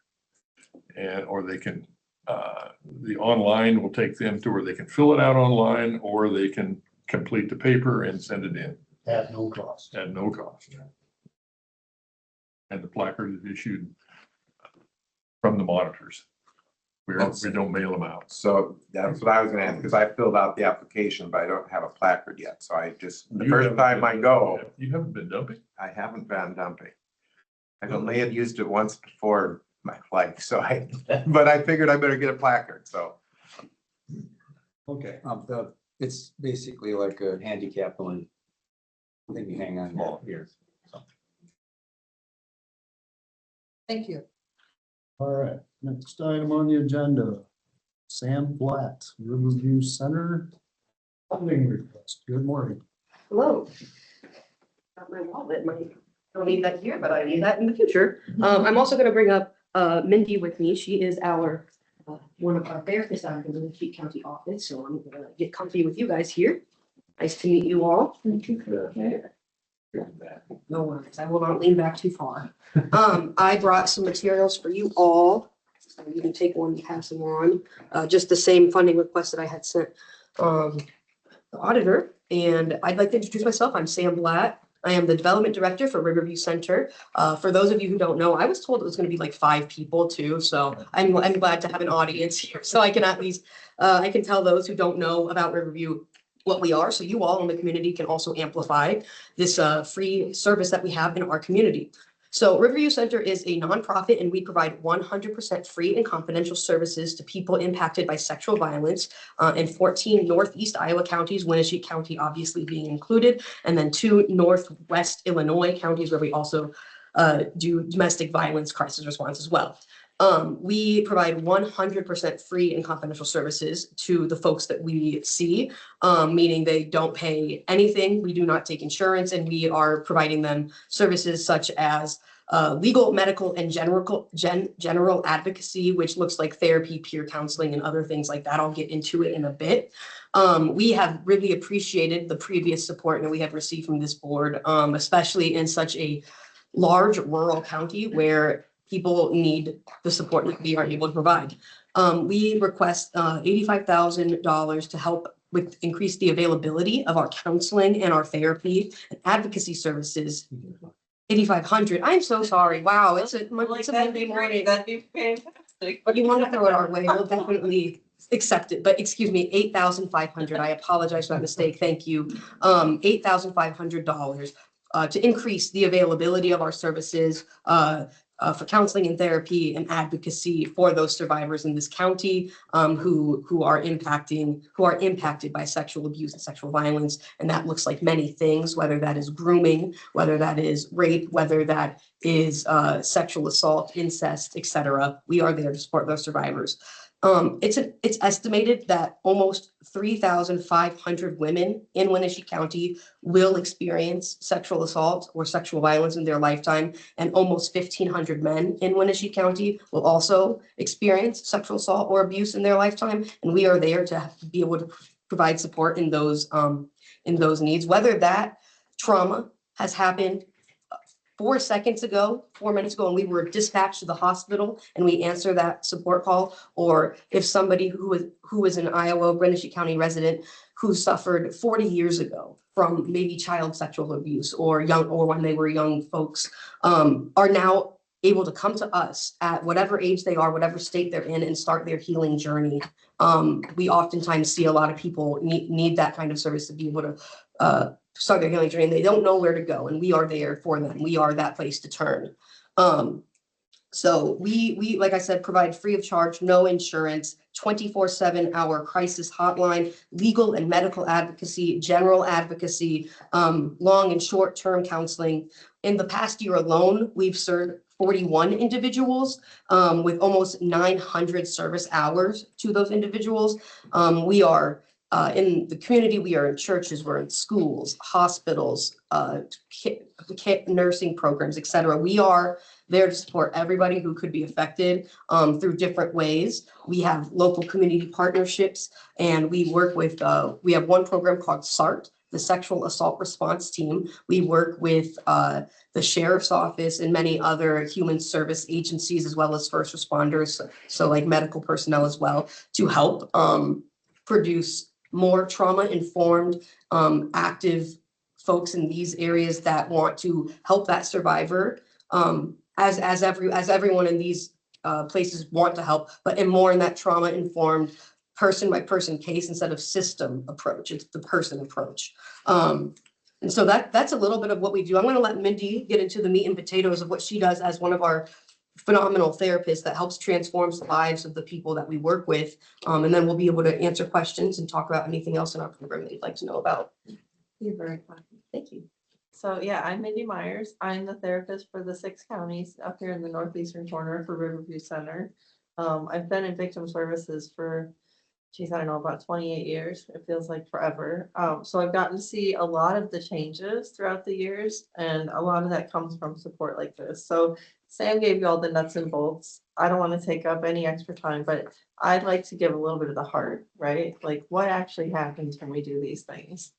K: Or they can, the online will take them to where they can fill it out online, or they can complete the paper and send it in
D: At no cost.
K: at no cost. And the placard is issued from the monitors. We don't mail them out.
F: So that's what I was gonna ask, because I filled out the application, but I don't have a placard yet. So I just, the
K: You
F: first
K: haven't
F: time I
K: been-
F: go,
K: You haven't been dumping?
F: I haven't been dumping. I've only had used it once before in my life, so but I figured I better get a placard, so.
D: Okay.
E: It's basically like a handicap one thing you hang on the wall here.
B: Thank you.
D: All right, next item on the agenda. Sam Blatt, Riverview Center. Funding request. Good morning.
L: Hello. Got my wallet, I don't need that here, but I need that in the future. I'm also gonna bring up Mindy with me. She is our one of our therapists out in the Winneshiek County office, so I'm gonna get comfy with you guys here. Nice to meet you all. No worries, I will not lean back too far. I brought some materials for you all. So you can take one and pass them on. Just the same funding request that I had sent the auditor. And I'd like to introduce myself. I'm Sam Blatt. I am the Development Director for Riverview Center. For those of you who don't know, I was told it was going to be like 5 people too. So I'm glad to have an audience here. So I can at least, I can tell those who don't know about Riverview what we are. So you all in the community can also amplify this free service that we have in our community. So Riverview Center is a nonprofit and we provide 100% free and confidential services to people impacted by sexual violence in 14 Northeast Iowa counties, Winneshiek County obviously being included, and then 2 Northwest Illinois counties where we also do domestic violence crisis response as well. We provide 100% free and confidential services to the folks that we see, meaning they don't pay anything. We do not take insurance, and we are providing them services such as legal, medical, and general advocacy, which looks like therapy, peer counseling, and other things like that. I'll get into it in a bit. We have really appreciated the previous support that we have received from this board, especially in such a large rural county where people need the support that we are able to provide. We request $85,000 to help with increase the availability of our counseling and our therapy and advocacy services. 8,500. I'm so sorry. Wow, it's a Monday morning.
A: That'd be fantastic.
L: But you want to throw it our way, we'll definitely accept it. But excuse me, 8,500. I apologize for that mistake. Thank you. $8,500 to increase the availability of our services for counseling and therapy and advocacy for those survivors in this county who are impacted by sexual abuse and sexual violence. And that looks like many things, whether that is grooming, whether that is rape, whether that is sexual assault, incest, etc. We are there to support those survivors. It's estimated that almost 3,500 women in Winneshiek County will experience sexual assault or sexual violence in their lifetime, and almost 1,500 men in Winneshiek County will also experience sexual assault or abuse in their lifetime. And we are there to be able to provide support in those needs, whether that trauma has happened 4 minutes ago, and we were dispatched to the hospital and we answer that support call, or if somebody who is an Iowa Winneshiek County resident who suffered 40 years ago from maybe child sexual abuse or when they were young folks, are now able to come to us at whatever age they are, whatever state they're in, and start their healing journey. We oftentimes see a lot of people need that kind of service to be able to start their healing journey, and they don't know where to go, and we are there for them. We are that place to turn. So we, like I said, provide free of charge, no insurance, 24/7 hour crisis hotline, legal and medical advocacy, general advocacy, long and short-term counseling. In the past year alone, we've served 41 individuals with almost 900 service hours to those individuals. We are in the community, we are in churches, we're in schools, hospitals, nursing programs, et cetera. We are there to support everybody who could be affected through different ways. We have local community partnerships, and we work with, we have one program called SART, the Sexual Assault Response Team. We work with the Sheriff's Office and many other human service agencies, as well as first responders, so like medical personnel as well, to help produce more trauma-informed, active folks in these areas that want to help that survivor, as everyone in these places want to help, but more in that trauma-informed, person-by-person case instead of system approach. It's the person approach. And so that's a little bit of what we do. I'm going to let Mindy get into the meat and potatoes of what she does as one of our phenomenal therapists that helps transform the lives of the people that we work with. And then we'll be able to answer questions and talk about anything else in our program that you'd like to know about.
M: You're very kind.
L: Thank you.
M: So yeah, I'm Mindy Myers. I'm the therapist for the 6 counties up here in the northeastern corner for Riverview Center. I've been in victim services for, geez, I don't know, about 28 years. It feels like forever. So I've gotten to see a lot of the changes throughout the years, and a lot of that comes from support like this. So Sam gave you all the nuts and bolts. I don't want to take up any extra time, but I'd like to give a little bit of the heart, right? Like what actually happens when we do these things.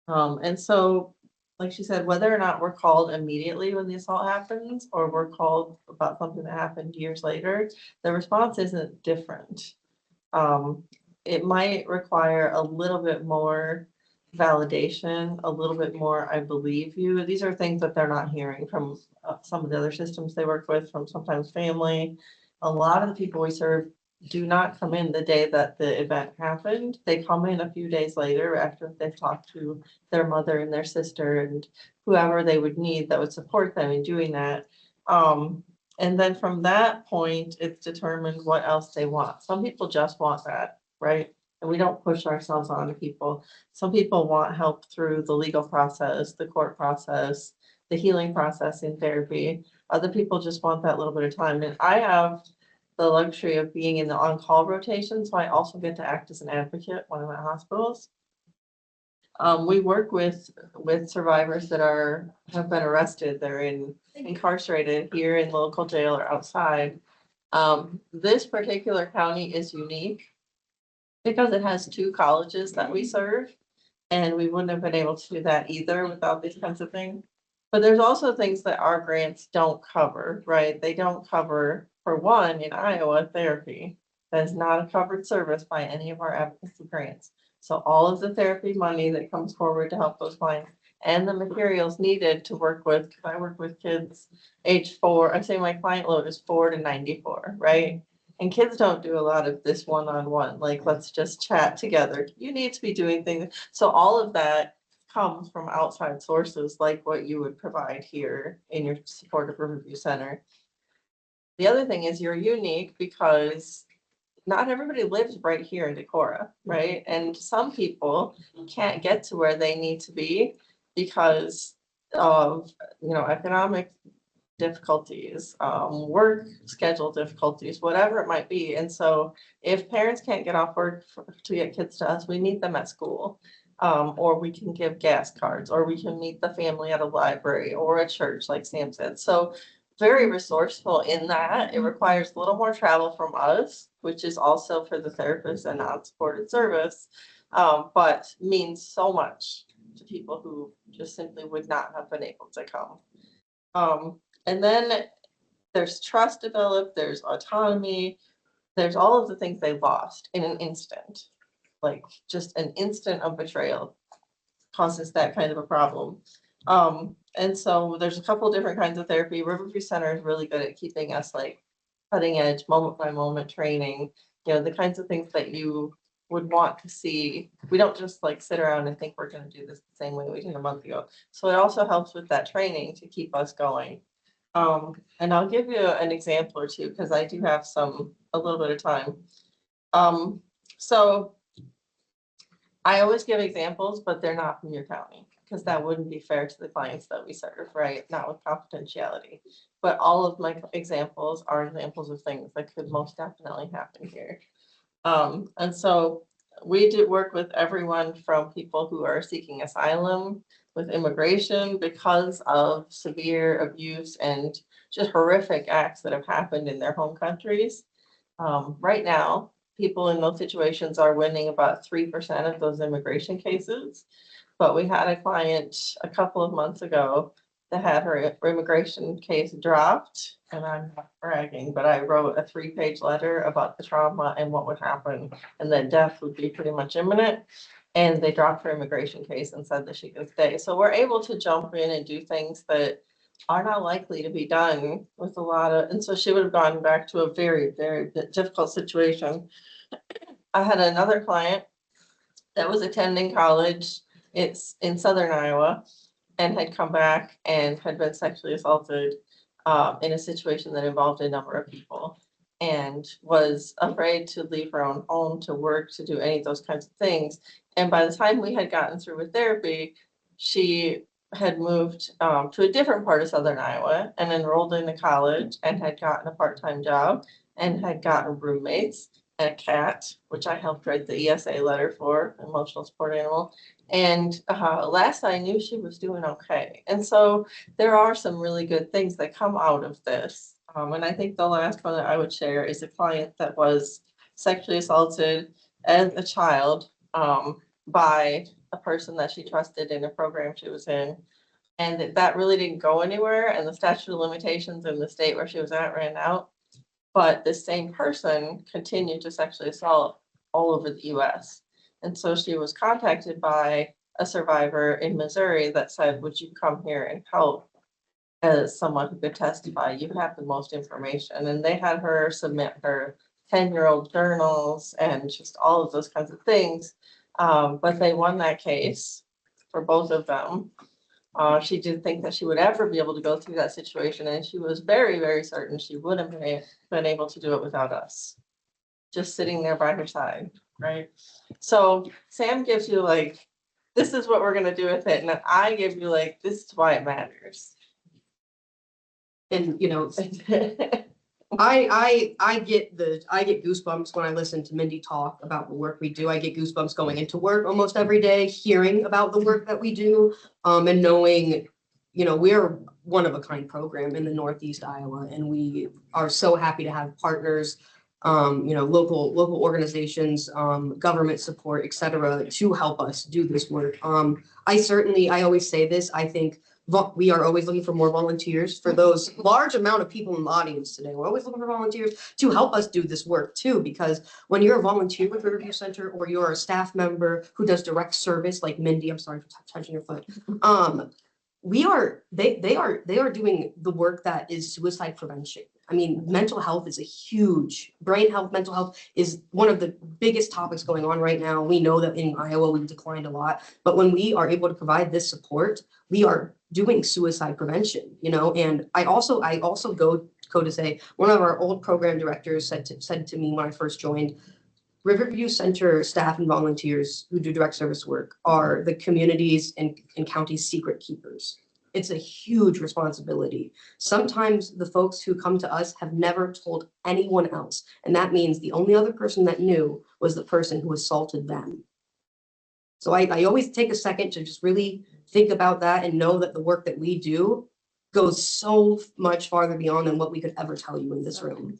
M: And so, like she said, whether or not we're called immediately when the assault happens, or we're called about something that happened years later, the response isn't different. It might require a little bit more validation, a little bit more, I believe you. These are things that they're not hearing from some of the other systems they work with, from sometimes family. A lot of the people we serve do not come in the day that the event happened. They come in a few days later after they've talked to their mother and their sister and whoever they would need that would support them in doing that. And then from that point, it's determined what else they want. Some people just want that, right? And we don't push ourselves onto people. Some people want help through the legal process, the court process, the healing process in therapy. Other people just want that little bit of time. And I have the luxury of being in the on-call rotation, so I also get to act as an advocate when I'm at hospitals. We work with survivors that have been arrested. They're incarcerated here in local jail or outside. This particular county is unique because it has 2 colleges that we serve, and we wouldn't have been able to do that either without these kinds of things. But there's also things that our grants don't cover, right? They don't cover, for one, in Iowa, therapy. That is not a covered service by any of our advocacy grants. So all of the therapy money that comes forward to help those clients and the materials needed to work with, because I work with kids age 4, I say my client load is 4 to 94, right? And kids don't do a lot of this one-on-one, like let's just chat together. You need to be doing things. So all of that comes from outside sources like what you would provide here in your supportive Riverview Center. The other thing is you're unique because not everybody lives right here in Decorah, right? And some people can't get to where they need to be because of, economic difficulties, work schedule difficulties, whatever it might be. And so if parents can't get off work to get kids to us, we meet them at school. Or we can give gas cards, or we can meet the family at a library or a church, like Sam said. So very resourceful in that. It requires a little more travel from us, which is also for the therapist and non-supported service, but means so much to people who just simply would not have been able to come. And then there's trust developed, there's autonomy, there's all of the things they lost in an instant. Like just an instant of betrayal causes that kind of a problem. And so there's a couple different kinds of therapy. Riverview Center is really good at keeping us like cutting edge, moment by moment training, the kinds of things that you would want to see. We don't just like sit around and think we're going to do this the same way we did a month ago. So it also helps with that training to keep us going. And I'll give you an example or two, because I do have a little bit of time. So I always give examples, but they're not from your county, because that wouldn't be fair to the clients that we serve, right? Not with confidentiality. But all of my examples are examples of things that could most definitely happen here. And so we do work with everyone from people who are seeking asylum, with immigration because of severe abuse and just horrific acts that have happened in their home countries. Right now, people in those situations are winning about 3% of those immigration cases. But we had a client a couple of months ago that had her immigration case dropped, and I'm not bragging, but I wrote a 3-page letter about the trauma and what would happen, and that death would be pretty much imminent. And they dropped her immigration case and said that she could stay. So we're able to jump in and do things that are not likely to be done with a lot of, and so she would have gone back to a very, very difficult situation. I had another client that was attending college. It's in southern Iowa, and had come back and had been sexually assaulted in a situation that involved a number of people, and was afraid to leave her own home to work, to do any of those kinds of things. And by the time we had gotten through with therapy, she had moved to a different part of southern Iowa and enrolled into college, and had gotten a part-time job, and had gotten roommates and a cat, which I helped write the ESA letter for, emotional support animal. And last I knew, she was doing okay. And so there are some really good things that come out of this. And I think the last one that I would share is a client that was sexually assaulted as a child by a person that she trusted in a program she was in. And that really didn't go anywhere. And the statute of limitations in the state where she was at ran out. But the same person continued to sexually assault all over the US. And so she was contacted by a survivor in Missouri that said, would you come here and help as someone who could testify? You have the most information. And they had her submit her 10-year-old journals and just all of those kinds of things. But they won that case for both of them. She didn't think that she would ever be able to go through that situation, and she was very, very certain she wouldn't have been able to do it without us. Just sitting there by her side, right? So Sam gives you like, this is what we're gonna do with it, and then I give you like, this is why it matters.
L: And, you know, I get goosebumps when I listen to Mindy talk about the work we do. I get goosebumps going into work almost every day, hearing about the work that we do, and knowing, you know, we're one of a kind program in the Northeast Iowa, and we are so happy to have partners, you know, local organizations, government support, et cetera, to help us do this work. I always say this, I think we are always looking for more volunteers for those large amount of people in the audience today. We're always looking for volunteers to help us do this work too, because when you're a volunteer with Riverview Center, or you're a staff member who does direct service like Mindy, I'm sorry for touching your foot. They are doing the work that is suicide prevention. I mean, mental health is a huge, brain health, mental health is one of the biggest topics going on right now. We know that in Iowa, we've declined a lot, but when we are able to provide this support, we are doing suicide prevention, you know. And I also go to say, one of our old program directors said to me when I first joined, Riverview Center staff and volunteers who do direct service work are the communities and county's secret keepers. It's a huge responsibility. Sometimes the folks who come to us have never told anyone else. And that means the only other person that knew was the person who assaulted them. So I always take a second to just really think about that and know that the work that we do goes so much farther beyond than what we could ever tell you in this room.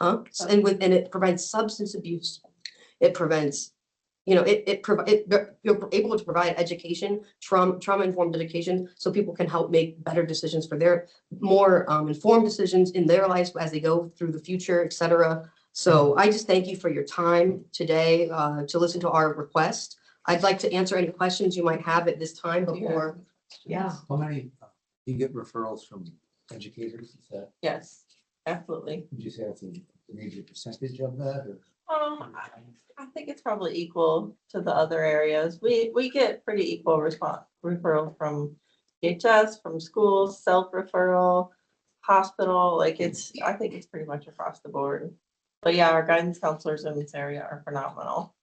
L: And it prevents substance abuse. It prevents, you know, you're able to provide education, trauma-informed education, so people can help make better decisions for their more informed decisions in their lives as they go through the future, et cetera. So I just thank you for your time today to listen to our request. I'd like to answer any questions you might have at this time before. Yeah.
E: How many, you get referrals from educators? Is that,
M: Yes, absolutely.
E: would you say that's a major percentage of that, or?
M: I think it's probably equal to the other areas. We get pretty equal referral from DHS, from schools, self-referral, hospital, like I think it's pretty much across the board. But yeah, our guidance counselors in this area are phenomenal.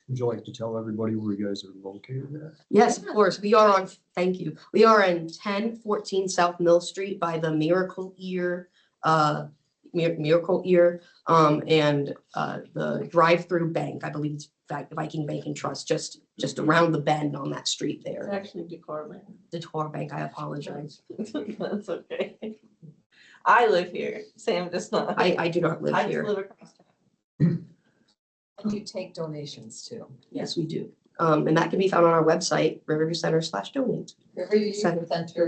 D: Would you like to tell everybody where you guys are located at?
L: Yes, of course. We are on, thank you. We are in 1014 South Mill Street by the Miracle Ear, Miracle Ear, and the drive-through bank. I believe it's Viking Bank and Trust, just around the bend on that street
M: It's
L: there.
M: actually Decorman.
L: The Tor Bank, I apologize.
M: That's okay. I live here. Sam does not.
L: I do not live
M: I just
L: here.
M: live across town.
B: And you take donations too.
L: Yes, we do. And that can be found on our website, Riverview Center/donate.
B: Riverview
L: Center.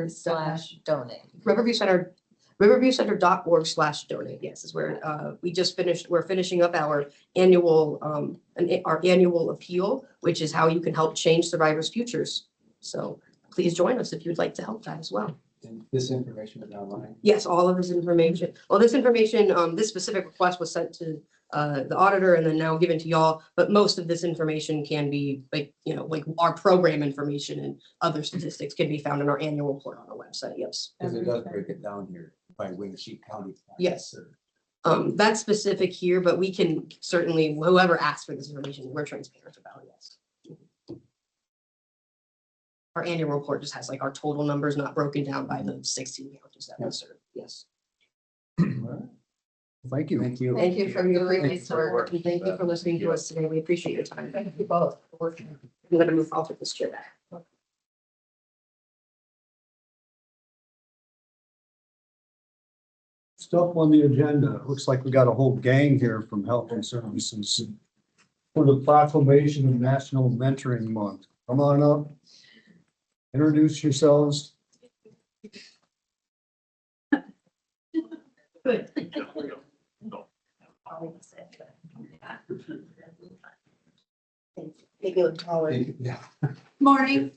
B: Center/donate.
L: Riverview Center, riverviewcenter.org/donate. Yes, is where we're finishing up our annual appeal, which is how you can help change survivors' futures. So please join us if you'd like to help that as well.
E: And this information is online.
L: Yes, all of this information. Well, this information, this specific request was sent to the auditor and then now given to y'all, but most of this information can be like our program information and other statistics can be found in our annual report on our website. Yes.
E: Because it does break it down here by Winneshiek County.
L: Yes. That's specific here, but we can certainly, whoever asks for this information, we're transparent about it. Yes. Our annual report just has like our total numbers, not broken down by the 16 counties that we serve. Yes.
D: Thank you.
E: Thank you.
L: Thank you for your
B: Thank you
L: previous
B: for
L: work and thank you for listening to us today. We appreciate your time.
B: Thank you both for working.
L: I'm gonna move off of this chair back.
D: Stuff on the agenda. Looks like we got a whole gang here from Health and Services for the proclamation of National Mentoring Month. Come on up. Introduce yourselves.
L: Good. Make me look taller.
E: Yeah.
N: Morning.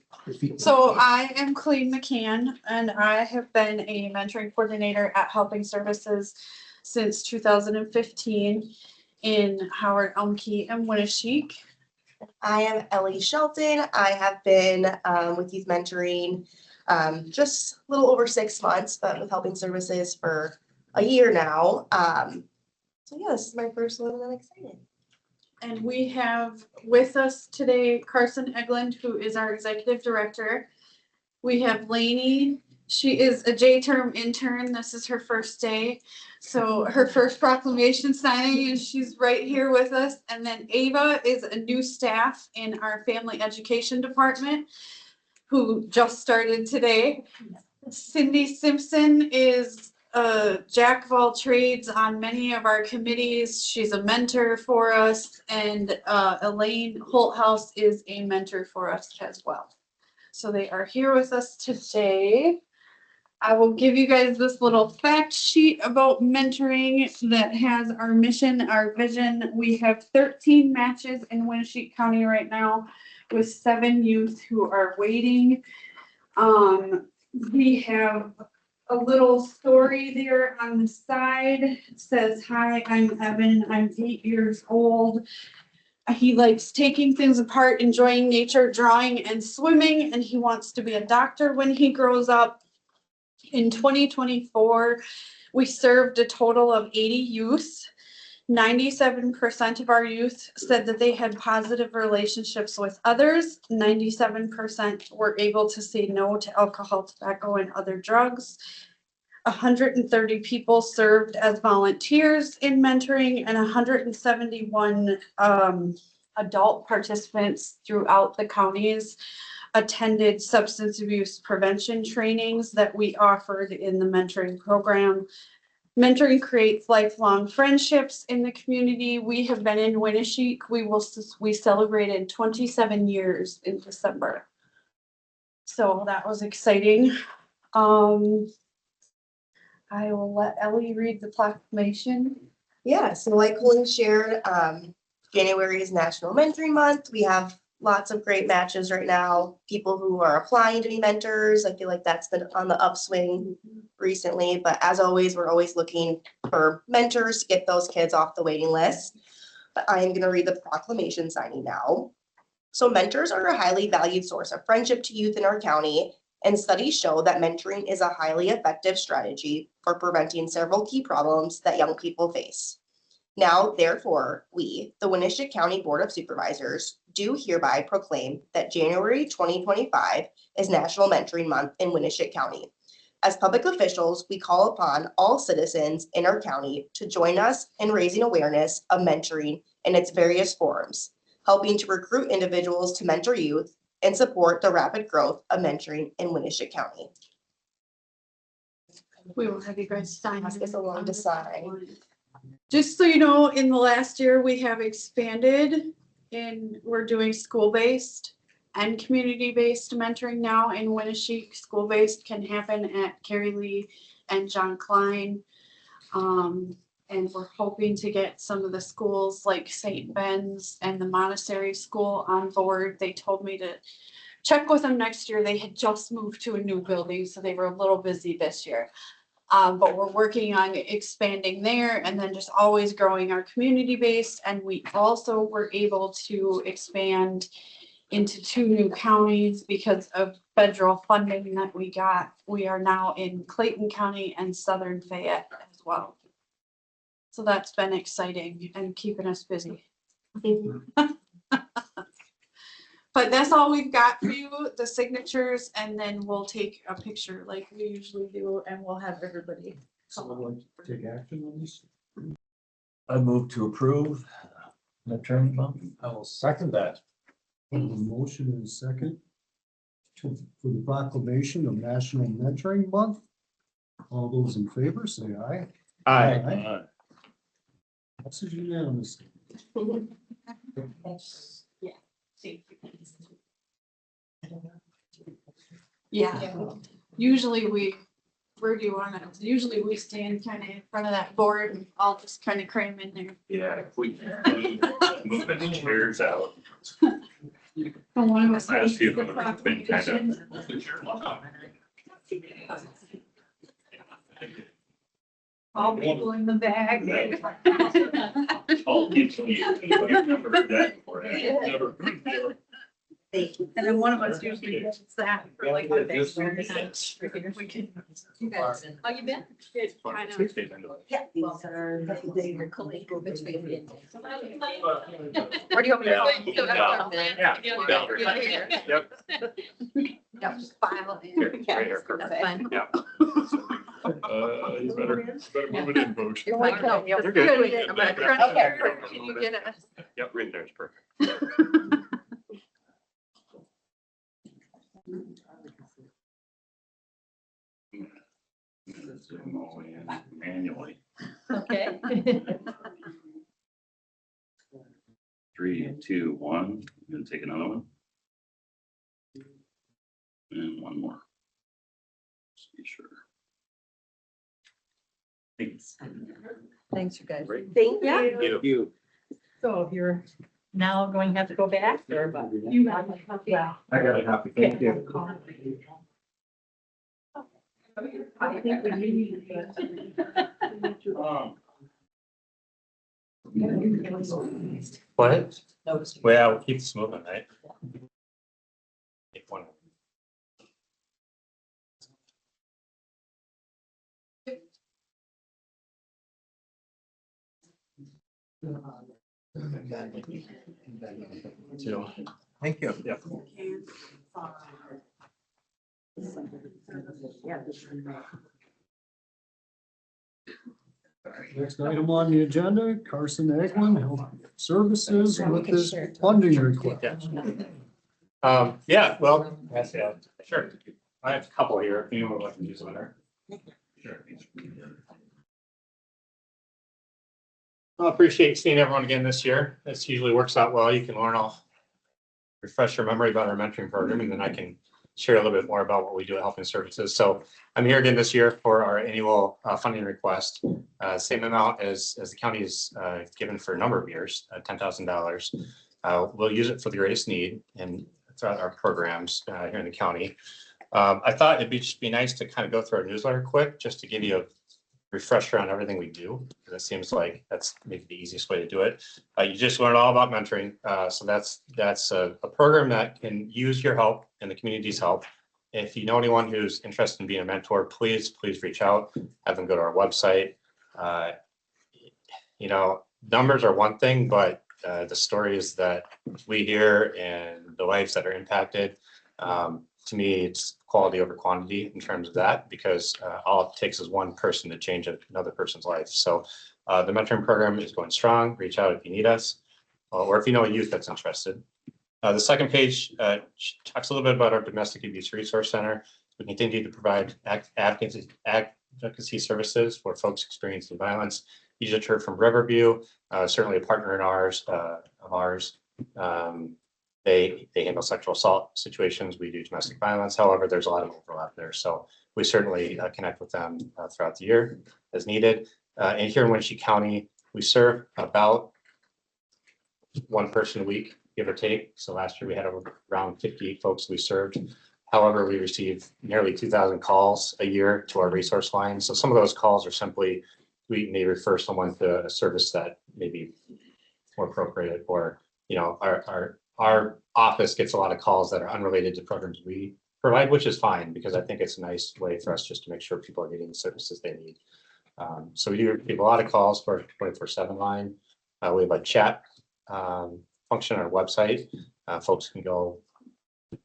N: So I am Kueny McCann and I have been a mentoring coordinator at Helping Services since 2015 in Howard, Elmkey, and Winneshiek.
O: I am Ellie Shelton. I have been with Youth Mentoring just a little over 6 months, but with Helping Services for a year now. So yeah, this is my first one and I'm excited.
N: And we have with us today Carson Eggland, who is our executive director. We have Lainey. She is a J-term intern. This is her first day. So her first proclamation signing, and she's right here with us. And then Ava is a new staff in our family education department who just started today. Cindy Simpson is a jack of all trades on many of our committees. She's a mentor for us, and Elaine Holthouse is a mentor for us as well. So they are here with us today. I will give you guys this little fact sheet about mentoring that has our mission, our vision. We have 13 matches in Winneshiek County right now with 7 youth who are waiting. We have a little story there on the side. It says, "Hi, I'm Evan. I'm 8 years old. He likes taking things apart, enjoying nature, drawing, and swimming, and he wants to be a doctor when he grows up." In 2024, we served a total of 80 youth. 97% of our youth said that they had positive relationships with others. 97% were able to say no to alcohol, tobacco, and other drugs. 130 people served as volunteers in mentoring, and 171 adult participants throughout the counties attended substance abuse prevention trainings that we offered in the mentoring program. Mentoring creates lifelong friendships in the community. We have been in Winneshiek. We celebrated 27 years in December. So that was exciting. I will let Ellie read the proclamation.
O: Yeah, so like Kueny shared, January is National Mentoring Month. We have lots of great matches right now. People who are applying to be mentors. I feel like that's been on the upswing recently. But as always, we're always looking for mentors to get those kids off the waiting list. But I am going to read the proclamation signing now. So mentors are a highly valued source of friendship to youth in our county, and studies show that mentoring is a highly effective strategy for preventing several key problems that young people face. Now, therefore, we, the Winneshiek County Board of Supervisors, do hereby proclaim that January 2025 is National Mentoring Month in Winneshiek County. As public officials, we call upon all citizens in our county to join us in raising awareness of mentoring in its various forms, helping to recruit individuals to mentor youth and support the rapid growth of mentoring in Winneshiek County.
N: We will have you guys sign.
O: Pass this along to sign.
N: Just so you know, in the last year, we have expanded and we're doing school-based and community-based mentoring now in Winneshiek. School-based can happen at Carrie Lee and John Klein. And we're hoping to get some of the schools like St. Ben's and the Montessori School on board. They told me to check with them next year. They had just moved to a new building, so they were a little busy this year. But we're working on expanding there and then just always growing our community base. And we also were able to expand into 2 new counties because of federal funding that we got. We are now in Clayton County and Southern Fayette as well. So that's been exciting and keeping us busy. But that's all we've got for you, the signatures, and then we'll take a picture like we usually do, and we'll have everybody.
D: Someone like to take action on this?
E: I move to approve the term month.
H: I will second that.
D: A motion and a second for the proclamation of National Mentoring Month. All those in favor, say aye.
J: Aye.
D: That's unanimous.
N: Yeah, usually where do you want it? Usually we stand kind of in front of that board and I'll just kind of cram in there.
G: Yeah, if we move the chairs out.
N: And one of us
G: Last
N: needs
G: few
N: the
G: have been kind
N: proclamation. All people in the bag.
G: All people, I've never heard that before. Never.
N: And then one of us usually gets that for like the big. We can.
B: You guys, how you been?
N: It kind of.
O: Yeah.
B: These are the collateral between the.
O: Where do you want me to go?
G: Yeah. Yep.
B: Yeah, just file it.
G: Here, right here, perfect.
B: That's fine.
G: Yeah.
K: You better move it in, folks.
B: You're welcome.
G: You're good.
B: I'm gonna crunch
O: Okay.
B: it. Can you get us?
G: Yep, right there is perfect. Zoom all in manually.
B: Okay.
G: 3, 2, 1. Gonna take another one. And one more. Just be sure. Thanks.
B: Thanks, you guys.
O: Thank
B: Yeah.
O: you.
G: You.
B: So if you're now going to have to go back or what?
N: You got it. Yeah.
J: I got a copy. Thank you.
N: I think we need.
J: What?
B: Notice.
J: Well, we'll keep this moving, right? Take one. Two.
E: Thank you.
J: Yep.
D: Next item on the agenda, Carson Eggland Health Services with his funding request.
J: Yeah, well, yes, yeah, sure. I have a couple here. If anyone would like to use one there.
G: Sure.
J: I appreciate seeing everyone again this year. This usually works out well. You can learn all, refresh your memory about our mentoring program, and then I can share a little bit more about what we do at Helping Services. So I'm here again this year for our annual funding request. Same amount as the county has given for a number of years, $10,000. We'll use it for the greatest need and throughout our programs here in the county. I thought it'd just be nice to kind of go through our newsletter quick, just to give you a refresher on everything we do, because it seems like that's maybe the easiest way to do it. You just learned all about mentoring. So that's a program that can use your help and the community's help
P: if you know anyone who's interested in being a mentor, please reach out, have them go to our website. You know, numbers are one thing, but the stories that we hear and the lives that are impacted, to me, it's quality over quantity in terms of that, because all it takes is one person to change another person's life. So the mentoring program is going strong. Reach out if you need us, or if you know a youth that's interested. The second page talks a little bit about our domestic abuse resource center. We continue to provide advocacy services for folks experiencing violence. You just heard from Riverview, certainly a partner in ours. They handle sexual assault situations. We do domestic violence. However, there's a lot of overlap there. So we certainly connect with them throughout the year as needed. And here in Winneshiek County, we serve about one person a week, give or take. So last year we had around 58 folks we served. However, we receive nearly 2,000 calls a year to our resource line. So some of those calls are simply, we may refer someone to a service that may be more appropriate, or, you know, our office gets a lot of calls that are unrelated to programs we provide, which is fine, because I think it's a nice way for us just to make sure people are getting the services they need. So we do receive a lot of calls for our 24/7 line. We have a chat function on our website. Folks can go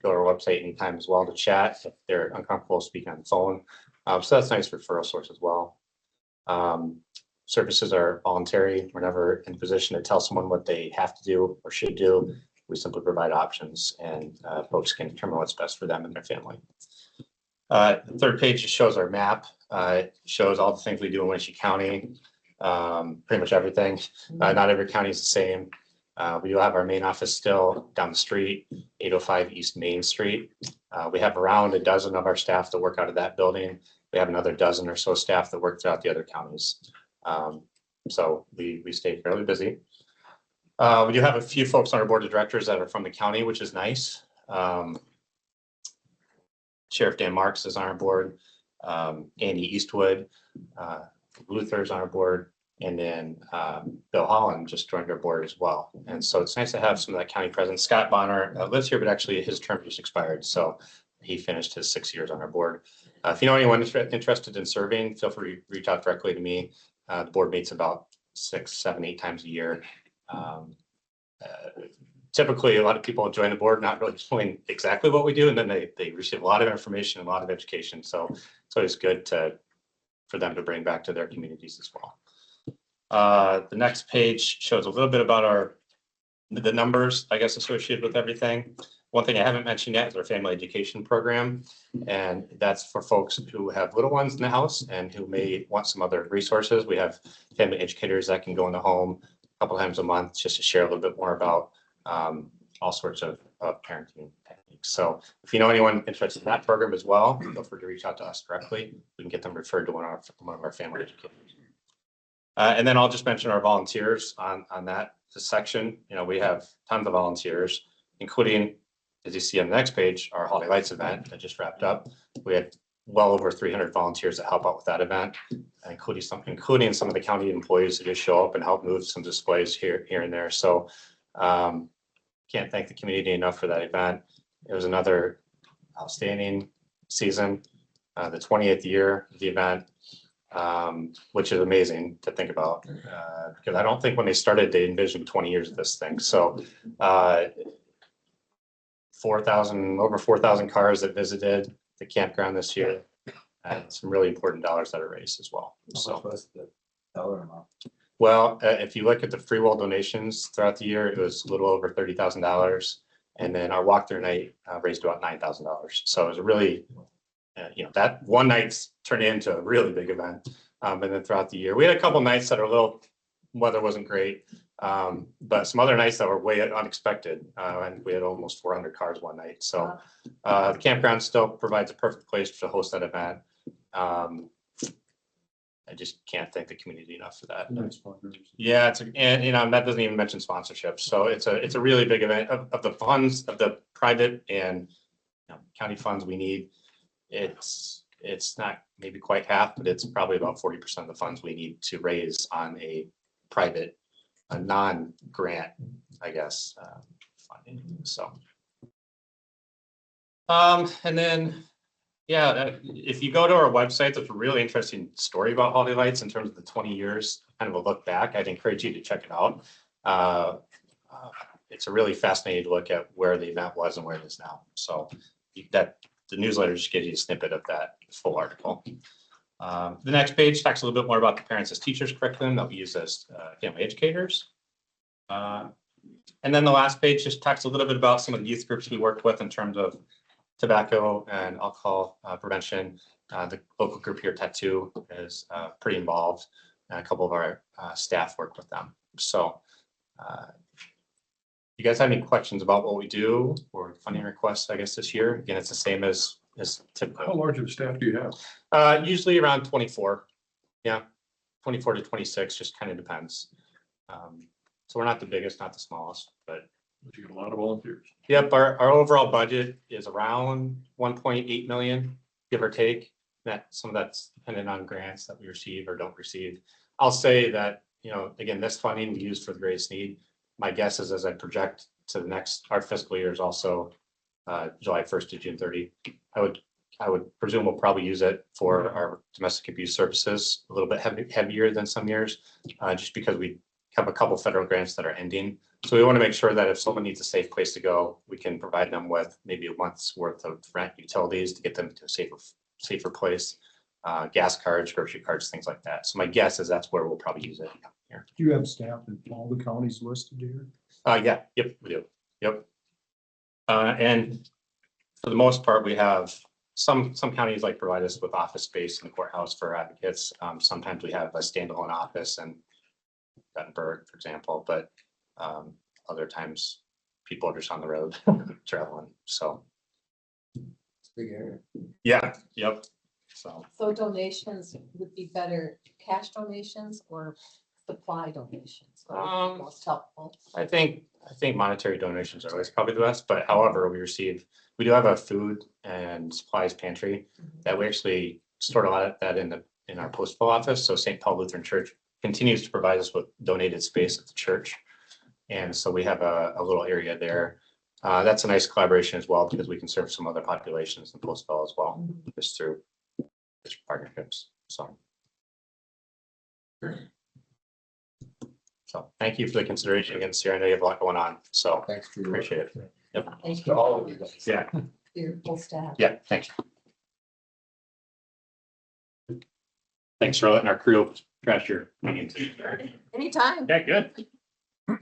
P: to our website anytime as well to chat if they're uncomfortable speaking on the phone. So that's a nice referral source as well. Services are voluntary. We're never in a position to tell someone what they have to do or should do. We simply provide options, and folks can determine what's best for them and their family. The third page just shows our map. It shows all the things we do in Winneshiek County, pretty much everything. Not every county is the same. We do have our main office still down the street, 805 East Main Street. We have around a dozen of our staff that work out of that building. We have another dozen or so staff that work throughout the other counties. So we stay fairly busy. We do have a few folks on our board of directors that are from the county, which is nice. Sheriff Dan Marks is on our board, Andy Eastwood, Luther's on our board, and then Bill Holland just joined our board as well. And so it's nice to have some of that county presence. Scott Bonner lives here, but actually his term just expired. So he finished his 6 years on our board. If you know anyone interested in serving, feel free to reach out directly to me. The board meets about 6, 7, 8 times a year. Typically, a lot of people join the board not really knowing exactly what we do, and then they receive a lot of information, a lot of education. So it's always good for them to bring back to their communities as well. The next page shows a little bit about the numbers, I guess, associated with everything. One thing I haven't mentioned yet is our family education program, and that's for folks who have little ones in the house and who may want some other resources. We have family educators that can go in the home a couple times a month just to share a little bit more about all sorts of parenting techniques. So if you know anyone interested in that program as well, feel free to reach out to us directly. We can get them referred to one of our family educators. And then I'll just mention our volunteers on that section. You know, we have tons of volunteers, including, as you see on the next page, our Holiday Lights event that just wrapped up. We had well over 300 volunteers that help out with that event, including some of the county employees that just show up and help move some displays here and there. So can't thank the community enough for that event. It was another outstanding season, the 20th year of the event, which is amazing to think about, because I don't think when they started, they envisioned 20 years of this thing. So over 4,000 cars that visited the campground this year, and some really important dollars that are raised as well.
E: How much was the dollar amount?
P: Well, if you look at the free will donations throughout the year, it was a little over $30,000. And then our walk-through night raised about $9,000. So it was a really, that one night's turned into a really big event. And then throughout the year, we had a couple nights that weather wasn't great, but some other nights that were way unexpected. And we had almost 400 cars one night. So the campground still provides a perfect place to host that event. I just can't thank the community enough for that.
D: Nice.
P: Yeah, and that doesn't even mention sponsorships. So it's a really big event of the funds of the private and county funds we need. It's not maybe quite half, but it's probably about 40% of the funds we need to raise on a private, a non-grant, I guess, funding. So, and then Yeah, if you go to our website, there's a really interesting story about Holiday Lights in terms of the 20 years, kind of a look back. I'd encourage you to check it out. It's a really fascinating look at where the event was and where it is now. So that the newsletter just gives you a snippet of that full article. The next page talks a little bit more about the parents as teachers curriculum that we use as family educators. And then the last page just talks a little bit about some of the youth groups we worked with in terms of tobacco and alcohol prevention. The local group here, Tattoo, is pretty involved. And a couple of our staff work with them. So you guys have any questions about what we do or funding requests, I guess, this year? Again, it's the same as typical.
K: How large of a staff do you have?
P: Usually around 24. Yeah, 24 to 26, just kind of depends. So we're not the biggest, not the smallest, but
K: You get a lot of volunteers.
P: yep, our overall budget is around 1.8 million, give or take. That some of that's dependent on grants that we receive or don't receive. I'll say that, you know, again, this funding we use for the greatest need. My guess is as I project to the next, our fiscal year is also July 1st to June 30. I would presume we'll probably use it for our domestic abuse services a little bit heavier than some years, just because we have a couple federal grants that are ending. So we want to make sure that if someone needs a safe place to go, we can provide them with maybe a month's worth of rent, utilities to get them to a safer place, gas cards, grocery cards, things like that. So my guess is that's where we'll probably use it here.
D: Do you have staff in all the counties listed here?
P: Yeah, yep, we do. Yep. And for the most part, we have some counties like provide us with office space in the courthouse for advocates. Sometimes we have a standalone office in Guttenberg, for example, but other times people are just on the road traveling. So
E: It's a big area.
P: yeah, yep. So
B: donations would be better cash donations or supply donations? What would be most helpful?
P: I think monetary donations are always probably the best, but however, we do have a food and supplies pantry that we actually stored a lot of that in our postal office. So St. Paul Lutheran Church continues to provide us with donated space at the church. And so we have a little area there. That's a nice collaboration as well because we can serve some other populations in Postville as well, just through partnerships. So thank you for the consideration again, Sarah. I know you have a lot going on, so
E: Thanks for your
P: appreciate it. Yep.
B: Thank
E: To all of you guys.
P: Yeah,
B: Your full staff.
P: yeah, thanks. Thanks for letting our crew trash your meetings.
B: Anytime.
P: Yeah, good.
D: I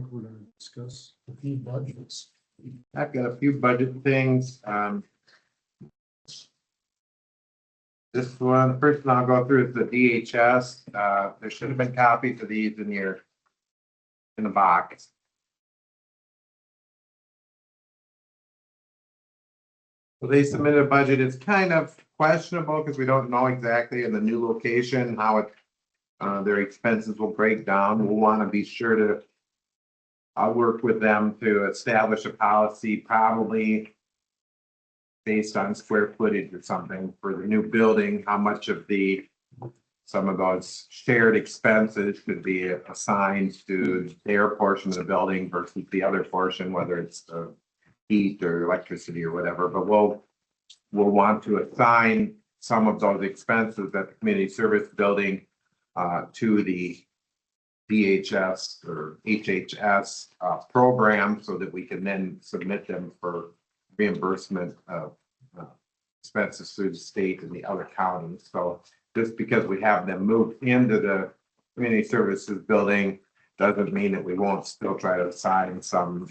D: think we're gonna discuss a few budgets.
F: I've got a few budget things. This one, the first one I'll go through is the DHS. There should have been copies of these in the box. So they submitted a budget. It's kind of questionable because we don't know exactly in the new location how their expenses will break down. We'll want to be sure to work with them to establish a policy, probably based on square footage or something for the new building, how much of some of those shared expenses could be assigned to their portion of the building versus the other portion, whether it's the heat or electricity or whatever. But we'll want to assign some of those expenses at the community service building to the DHS or HHS program so that we can then submit them for reimbursement of expenses through the state and the other counties. So just because we have them moved into the community services building doesn't mean that we won't still try to assign some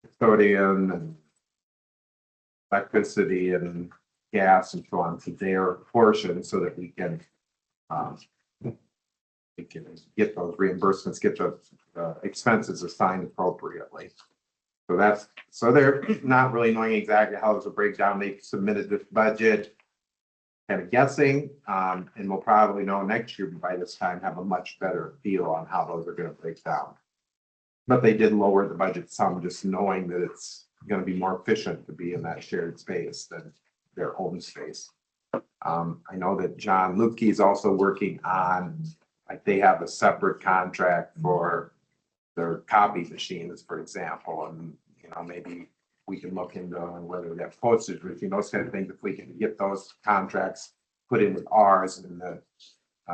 F: custodian and electricity and gas and so on to their portion so that we can get those reimbursements, get those expenses assigned appropriately. So they're not really knowing exactly how this will break down. They submitted this budget, kind of guessing, and we'll probably know next year by this time, have a much better feel on how those are going to break down. But they did lower the budget some, just knowing that it's going to be more efficient to be in that shared space than their own space. I know that John Lukey is also working on, like they have a separate contract for their copy machines, for example, and, you know, maybe we can look into whether that postage machine, those kind of things, if we can get those contracts put in with ours and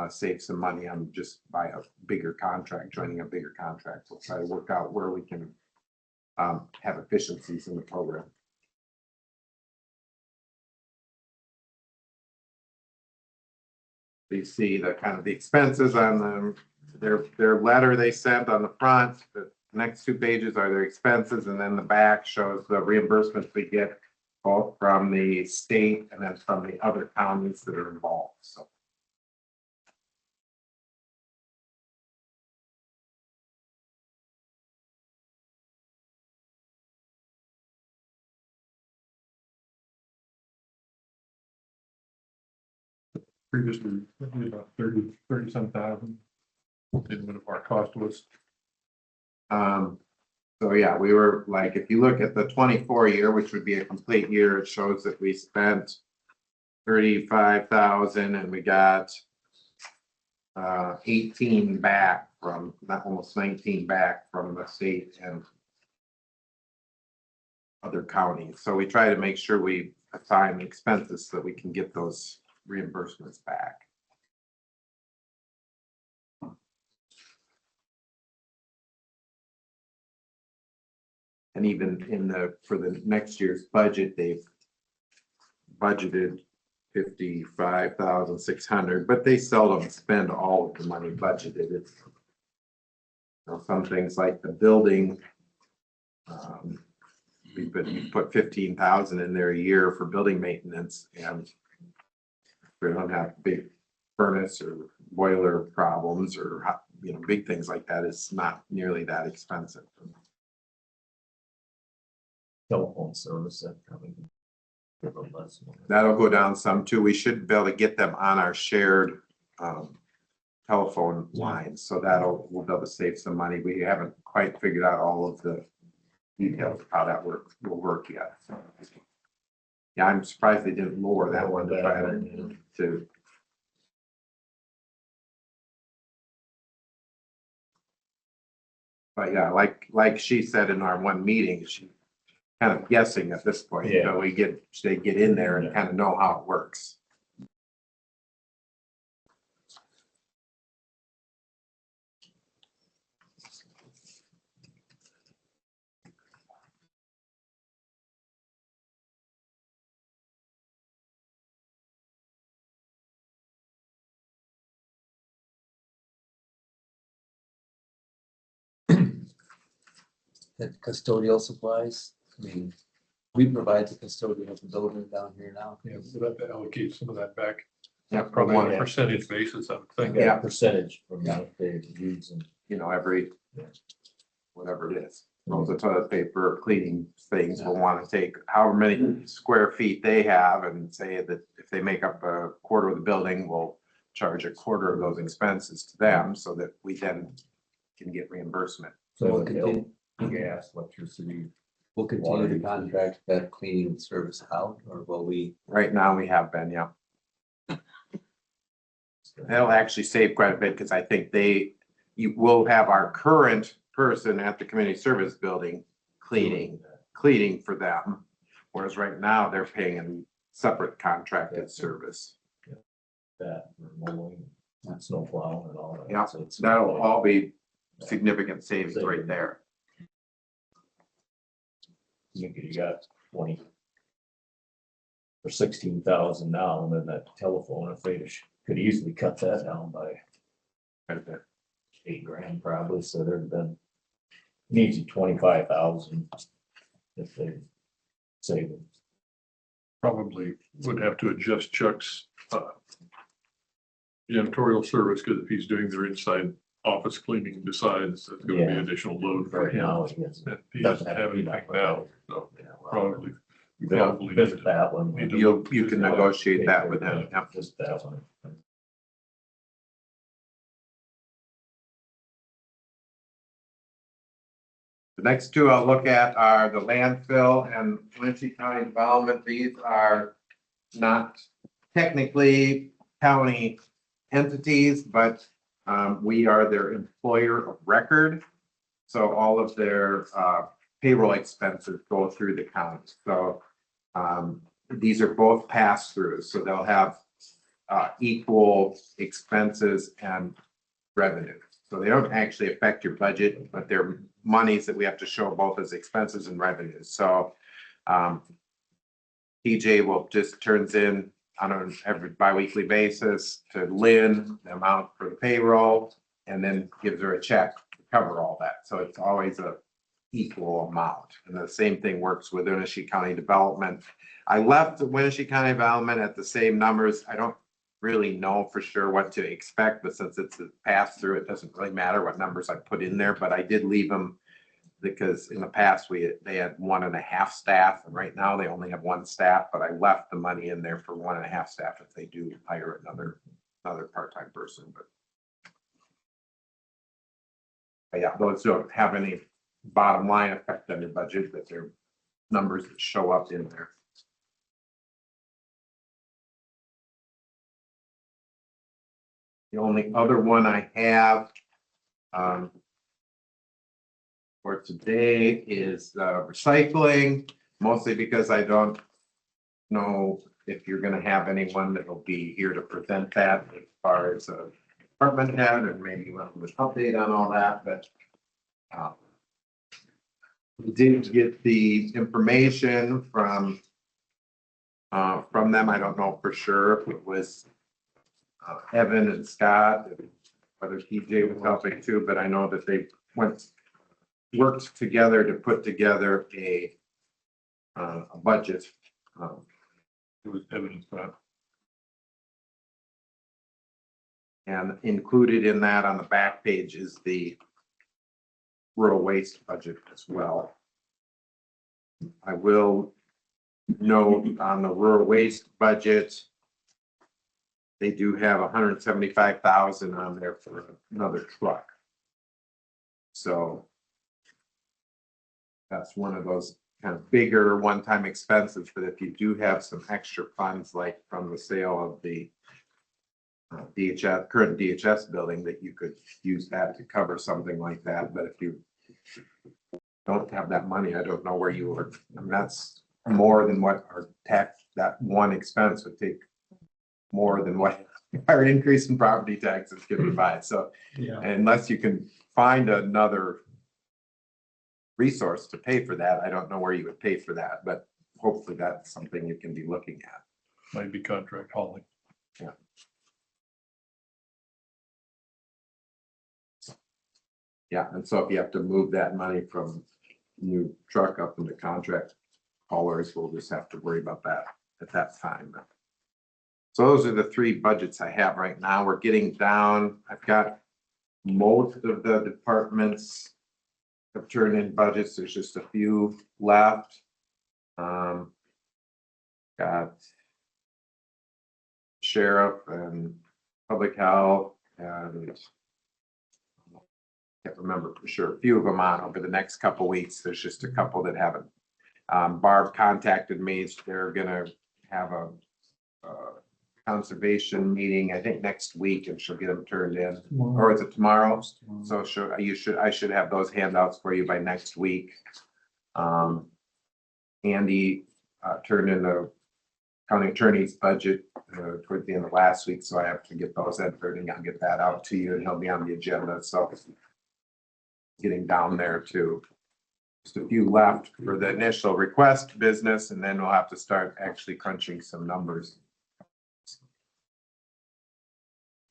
F: save some money on just buy a bigger contract, joining a bigger contract. We'll try to work out where we can have efficiencies in the program. You see the kind of the expenses on their letter they sent on the front. The next 2 pages are their expenses, and then the back shows the reimbursements we get both from the state and then from the other counties that are involved. So
K: Previously, about 30 some thousand. And what our cost was.
F: So yeah, we were like, if you look at the 24 year, which would be a complete year, it shows that we spent 35,000 and we got 18 back from, not almost 19 back from the state and other counties. So we try to make sure we assign the expenses so that we can get those reimbursements back. And even in for the next year's budget, they've budgeted 55,600, but they seldom spend all of the money budgeted. It's, you know, some things like the building, we put 15,000 in there a year for building maintenance, and we don't have big furnace or boiler problems or, you know, big things like that. It's not nearly that expensive.
H: Telephone service that probably.
F: That'll go down some too. We should be able to get them on our shared telephone lines, so we'll be able to save some money. We haven't quite figured out all of the details of how that will work yet. So, yeah, I'm surprised they didn't lower that one to try to. But yeah, like she said in our one meeting, she kind of guessing at this point.
H: Yeah.
F: So they get in there and kind of know how it works.
E: That custodial supplies, I mean, we provide the custodian of the building down here now.
K: Yeah, we'll have to allocate some of that back.
F: Yeah,
K: Probably on a
H: Yeah.
K: percentage basis, I would think.
F: Yeah.
H: Percentage from what they use and.
F: You know, every whatever it is. Rolls of toilet paper, cleaning things, will want to take however many square feet they have and say that if they make up a quarter of the building, we'll charge a quarter of those expenses to them so that we then can get reimbursement.
E: So we'll continue,
H: Gas, electricity.
E: we'll continue to contract that cleaning service out, or will we?
F: Right now, we have been, yeah. That'll actually save quite a bit because I think you will have our current person at the community service building cleaning for them. Whereas right now, they're paying a separate contracted service.
H: That, mowing, snow plowing and all that.
F: Yeah,
H: So it's-
F: that'll all be significant savings right there.
H: You got 20. Or 16,000 now, and then that telephone, if they could easily cut that down by
F: Quite a bit.
H: $8,000 probably, so there'd been an easy 25,000 if they save it.
K: Probably would have to adjust Chuck's janitorial service, because if he's doing their inside office cleaning besides, that's gonna be
H: Yeah.
K: additional load for
H: Right now,
K: him.
H: it
K: And he
H: doesn't
K: doesn't
H: have
K: have
H: to be
K: anything
H: that
K: now,
H: way.
K: so
H: Yeah, well,
K: probably. we
H: They'll
K: probably need
H: visit
K: to-
H: that one.
K: need to
F: You can negotiate that with them. Yeah.
H: Just that one.
F: The next two I'll look at are the landfill and Winneshiek County Development. These are not technically county entities, but we are their employer of record. So all of their payroll expenses go through the county. So these are both pass-throughs, so they'll have equal expenses and revenue. So they don't actually affect your budget, but they're monies that we have to show both as expenses and revenues. So TJ will just turns in on an every biweekly basis to Lynn, the amount for the payroll, and then gives her a check to cover all that. So it's always a equal amount. And the same thing works with Winneshiek County Development. I left the Winneshiek County Development at the same numbers. I don't really know for sure what to expect, but since it's a pass through, it doesn't really matter what numbers I put in there, but I did leave them because in the past they had 1.5 staff, and right now they only have 1 staff, but I left the money in there for 1.5 staff if they do hire another part-time person, but yeah, those don't have any bottom line effect on your budget, but they're numbers that show up in there. The only other one I have for today is recycling, mostly because I don't know if you're going to have anyone that will be here to present that as far as a department head, and maybe you want to update on all that, but we did get the information from them. I don't know for sure if it was Evan and Scott, and whether TJ was helping too, but I know that they worked together to put together a budget.
K: It was evidence that.
F: And included in that on the back page is the rural waste budget as well. I will note on the rural waste budget, they do have 175,000 on there for another truck. So that's one of those kind of bigger one-time expenses, but if you do have some extra funds, like from the sale of the current DHS building, that you could use that to cover something like that. But if you don't have that money, I don't know where you would. I mean, that's more than what our tax, that one expense would take more than what our increase in property taxes could provide. So
D: Yeah.
F: unless you can find another resource to pay for that, I don't know where you would pay for that, but hopefully that's something you can be looking at.
K: Might be contract hauling.
F: Yeah. Yeah, and so if you have to move that money from new truck up into contract haulers, we'll just have to worry about that at that time. So those are the 3 budgets I have right now. We're getting down. I've got most of the departments have turned in budgets. There's just a few left. Got sheriff and public health, and can't remember for sure. A few of them on over the next couple weeks. There's just a couple that haven't. Barb contacted me. They're gonna have a conservation meeting, I think next week, and she'll get them turned in. Or is it tomorrow? So I should have those handouts for you by next week. Andy turned in the county attorney's budget towards the end of last week, so I have to get those entered, and I'll get that out to you, and he'll be on the agenda. So getting down there to just a few left for the initial request business, and then we'll have to start actually crunching some numbers.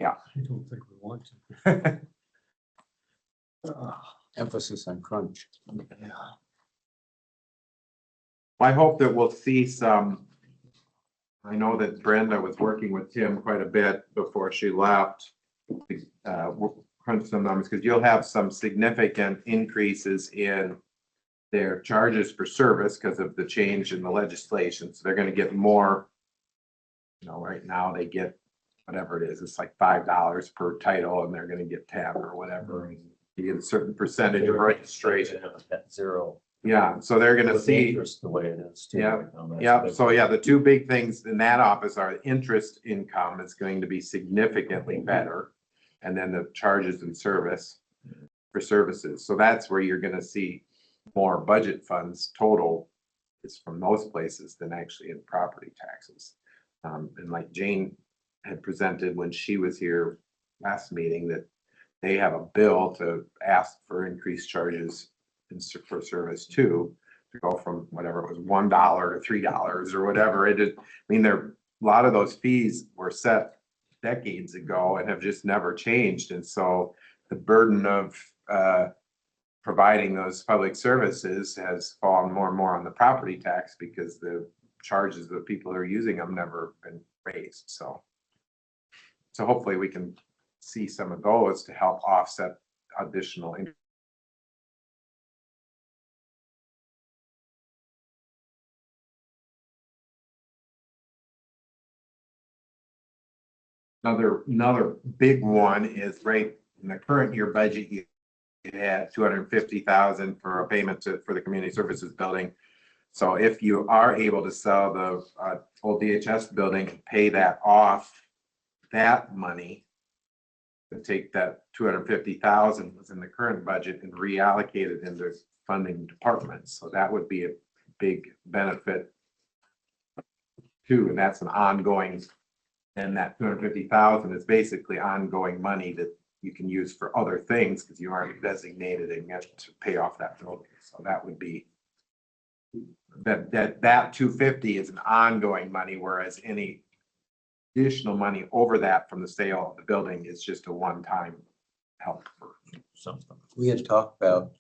F: Yeah.
D: I don't think we want to.
E: Emphasis on crunch.
F: I hope that we'll see some. I know that Brenda was working with Tim quite a bit before she left. Crunch some numbers, because you'll have some significant increases in their charges for service because of the change in the legislation. So they're going to get more. You know, right now they get whatever it is. It's like $5 per title, and they're going to get 10 or whatever. And you get a certain percentage of registration.
H: At 0.
F: Yeah, so they're going to
H: With
F: see.
H: interest the way it is too.
F: Yeah,
H: right now, that's
F: yeah.
H: big.
F: So yeah, the 2 big things in that office are interest income is going to be significantly better. And then the charges and service. for services. So that's where you're gonna see more budget funds total is from those places than actually in property taxes. And like Jane had presented when she was here last meeting, that they have a bill to ask for increased charges for service too, to go from whatever it was, $1 to $3 or whatever. It is, I mean, a lot of those fees were set decades ago and have just never changed. And so the burden of providing those public services has fallen more and more on the property tax because the charges of people who are using them never been raised. So hopefully we can see some of those to help offset additional. Another big one is right in the current year budget, you had 250,000 for a payment for the community services building. So if you are able to sell the old DHS building and pay that off, that money, to take that 250,000 was in the current budget and reallocate it into funding departments. So that would be a big benefit too, and that's an ongoing. And that 250,000 is basically ongoing money that you can use for other things because you aren't designated and get to pay off that building. So that would be that 250 is an ongoing money, whereas any additional money over that from the sale of the building is just a one-time help for something.
E: We had talked about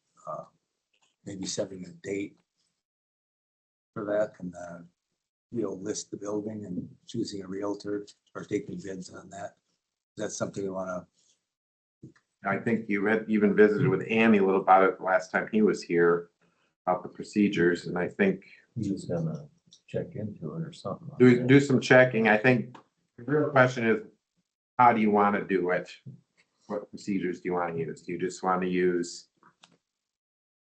E: maybe setting a date for that, and we'll list the building and choosing a realtor or taking bids on that. That's something we want to.
F: I think you had even visited with Andy a little about it last time he was here about the procedures, and I think
I: He was gonna check into it or something.
F: do some checking. I think the real question is, how do you want to do it? What procedures do you want to use? Do you just want to use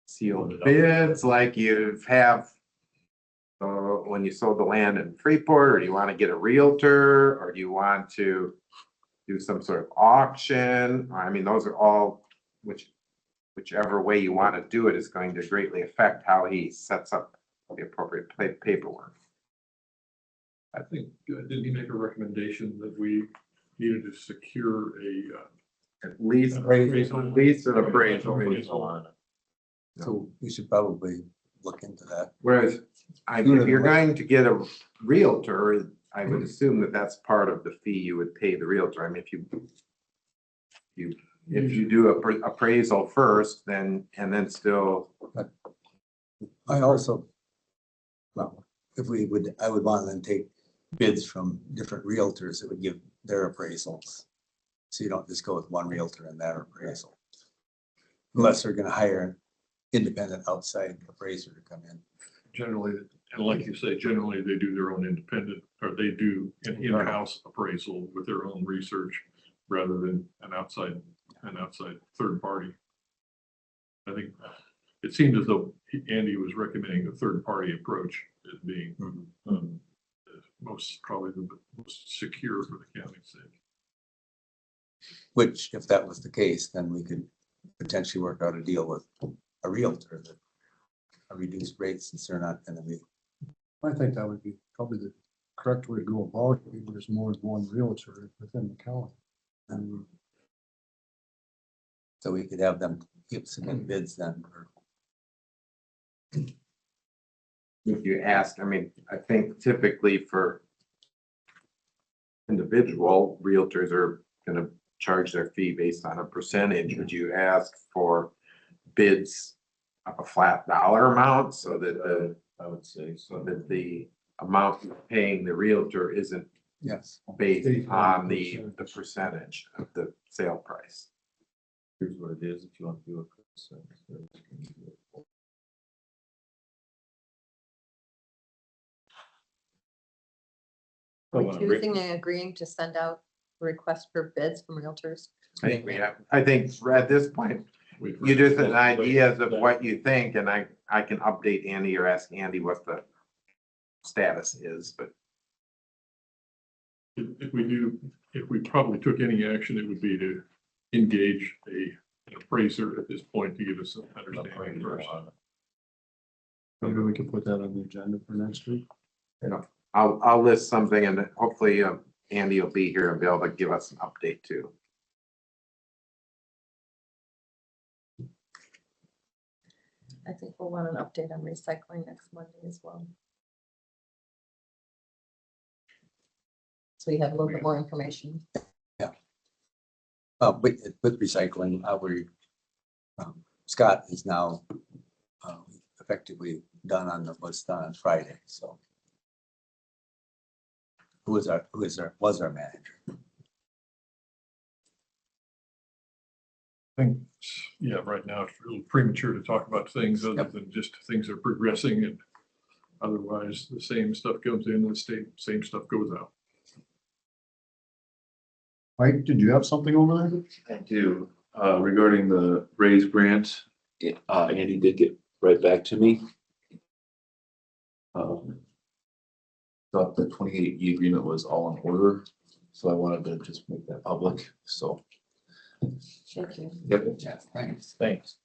F: sealed bids like you have when you sold the land in Freeport, or do you want to get a realtor, or do you want to do some sort of auction? I mean, those are all, whichever way you want to do it is going to greatly affect how he sets up the appropriate paperwork.
K: I think, didn't he make a recommendation that we needed to secure
F: At least an appraisal.
E: So we should probably look into that.
F: Whereas if you're going to get a realtor, I would assume that that's part of the fee you would pay the realtor. I mean, if you do appraisal first, then still.
E: I also, well, I would want them to take bids from different realtors that would give their appraisals. So you don't just go with one realtor and that appraisal. Unless they're gonna hire an independent outside appraiser to come in.
K: generally, and like you say, generally they do their own independent, or they do an in-house appraisal with their own research rather than an outside third party. I think it seemed as though Andy was recommending a third party approach as being probably the most secure for the county's sake.
E: Which, if that was the case, then we could potentially work out a deal with a realtor that a reduced rates since they're not gonna be.
D: I think that would be probably the correct way to go about it. Maybe there's more than one realtor within the county.
E: So we could have them give some bids then.
F: If you ask, I mean, I think typically for individual realtors are gonna charge their fee based on a percentage. Would you ask for bids of a flat dollar amount so that
I: I would say
F: so that the amount you're paying the realtor isn't based on the percentage of the sale price?
I: Here's what it is if you want to do it.
B: Are we choosing and agreeing to send out requests for bids from realtors?
F: I think we have, I think at this point, you just have ideas of what you think, and I can update Andy or ask Andy what the status is, but.
K: If we probably took any action, it would be to engage a appraiser at this point to give us an understanding first.
D: Maybe we can put that on the agenda for next week.
F: I'll list something and hopefully Andy will be here and be able to give us an update too.
B: I think we'll want an update on recycling next Monday as well. So we have a little bit more information.
E: With recycling, Scott is now effectively done on what's done on Friday, so. Was our manager.
K: I think, yeah, right now it's a little premature to talk about things other than just things are progressing and otherwise the same stuff comes in, the same stuff goes out.
D: Mike, did you have something over there?
C: I do, regarding the raise grant, Andy did get right back to me. Thought the 28E agreement was all in order, so I wanted to just make that public, so.
B: Thank you.
C: Yep.
E: Yeah, thanks.
C: Thanks.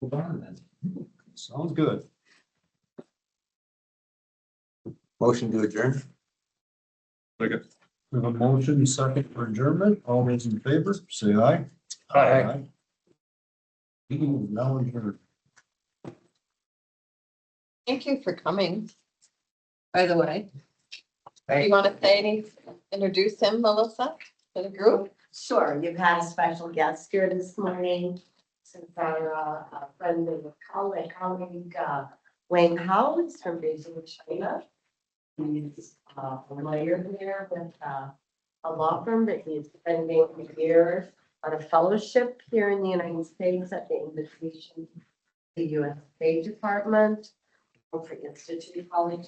E: Move on then.
D: Sounds good.
E: Motion to adjourn.
K: Second.
D: We have a motion, second for adjournment. All those in favor, say aye.
K: Aye.
D: Meeting is now adjourned.
B: Thank you for coming. By the way, do you want to say any, introduce him, Melissa, to the group?
Q: Sure, you've had a special guest here this morning, since our friend and colleague, Wayne Howes from Beijing, China. He's a lawyer there with a law firm that he's spending a year on a fellowship here in the United States at the invitation of the U.S. State Department for Institute College.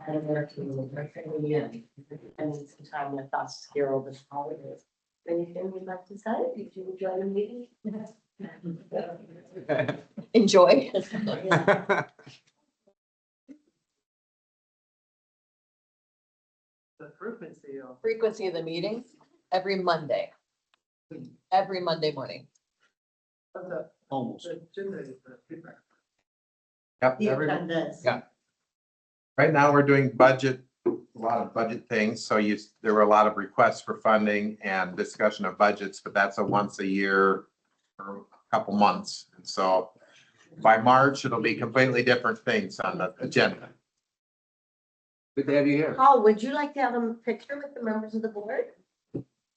Q: And we're filling in, spending some time with us here over the holidays. Anything you'd like to say? Did you enjoy the meeting?
B: Enjoy.
A: The
B: Frequency of the meetings, every Monday morning.
D: Almost.
F: Yep,
Q: The agendas.
E: Yeah.
F: Right now, we're doing budget, a lot of budget things. So there were a lot of requests for funding and discussion of budgets, but that's a once a year or a couple months. And so by March, it'll be completely different things on the agenda.
E: Good to have you here.
Q: Paul, would you like to have a picture with the members of the board?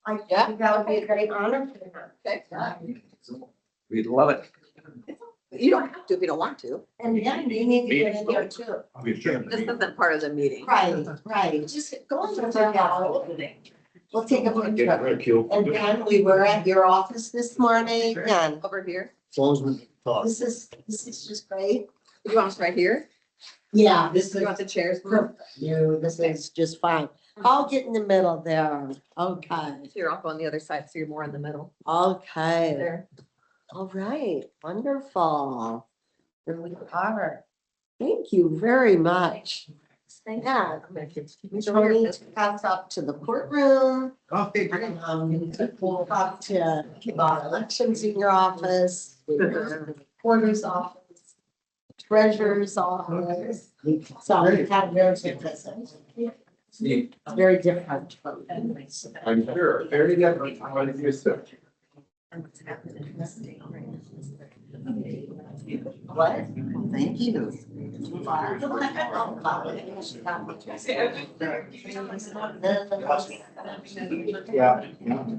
Q: I think that would be a great honor for them.
B: Okay.
E: We'd love it.
B: You don't have to if you don't want to.
Q: And yeah, you need to get in there too.
B: This isn't part of the meeting.
Q: Right. Just go on to the house. We'll take a picture. And then we were at your office this morning and
B: Over here.
Q: this is just great.
B: You want us right here?
Q: Yeah, this
B: You
Q: is
B: want the chairs?
Q: perfect. This is just fine. I'll get in the middle there. Okay.
B: Here, I'll go on the other side, so you're more in the middle.
Q: Okay.
B: There.
Q: All right, wonderful. Here we are. Thank you very much. Yeah. Tony, pass up to the courtroom.
F: Okay,
Q: We'll talk to about elections in your office, recorder's office, treasurer's office. So we have very different. Very different from.
F: I'm sure, very different. I want to use it.
Q: What? Thank you.
F: Yeah.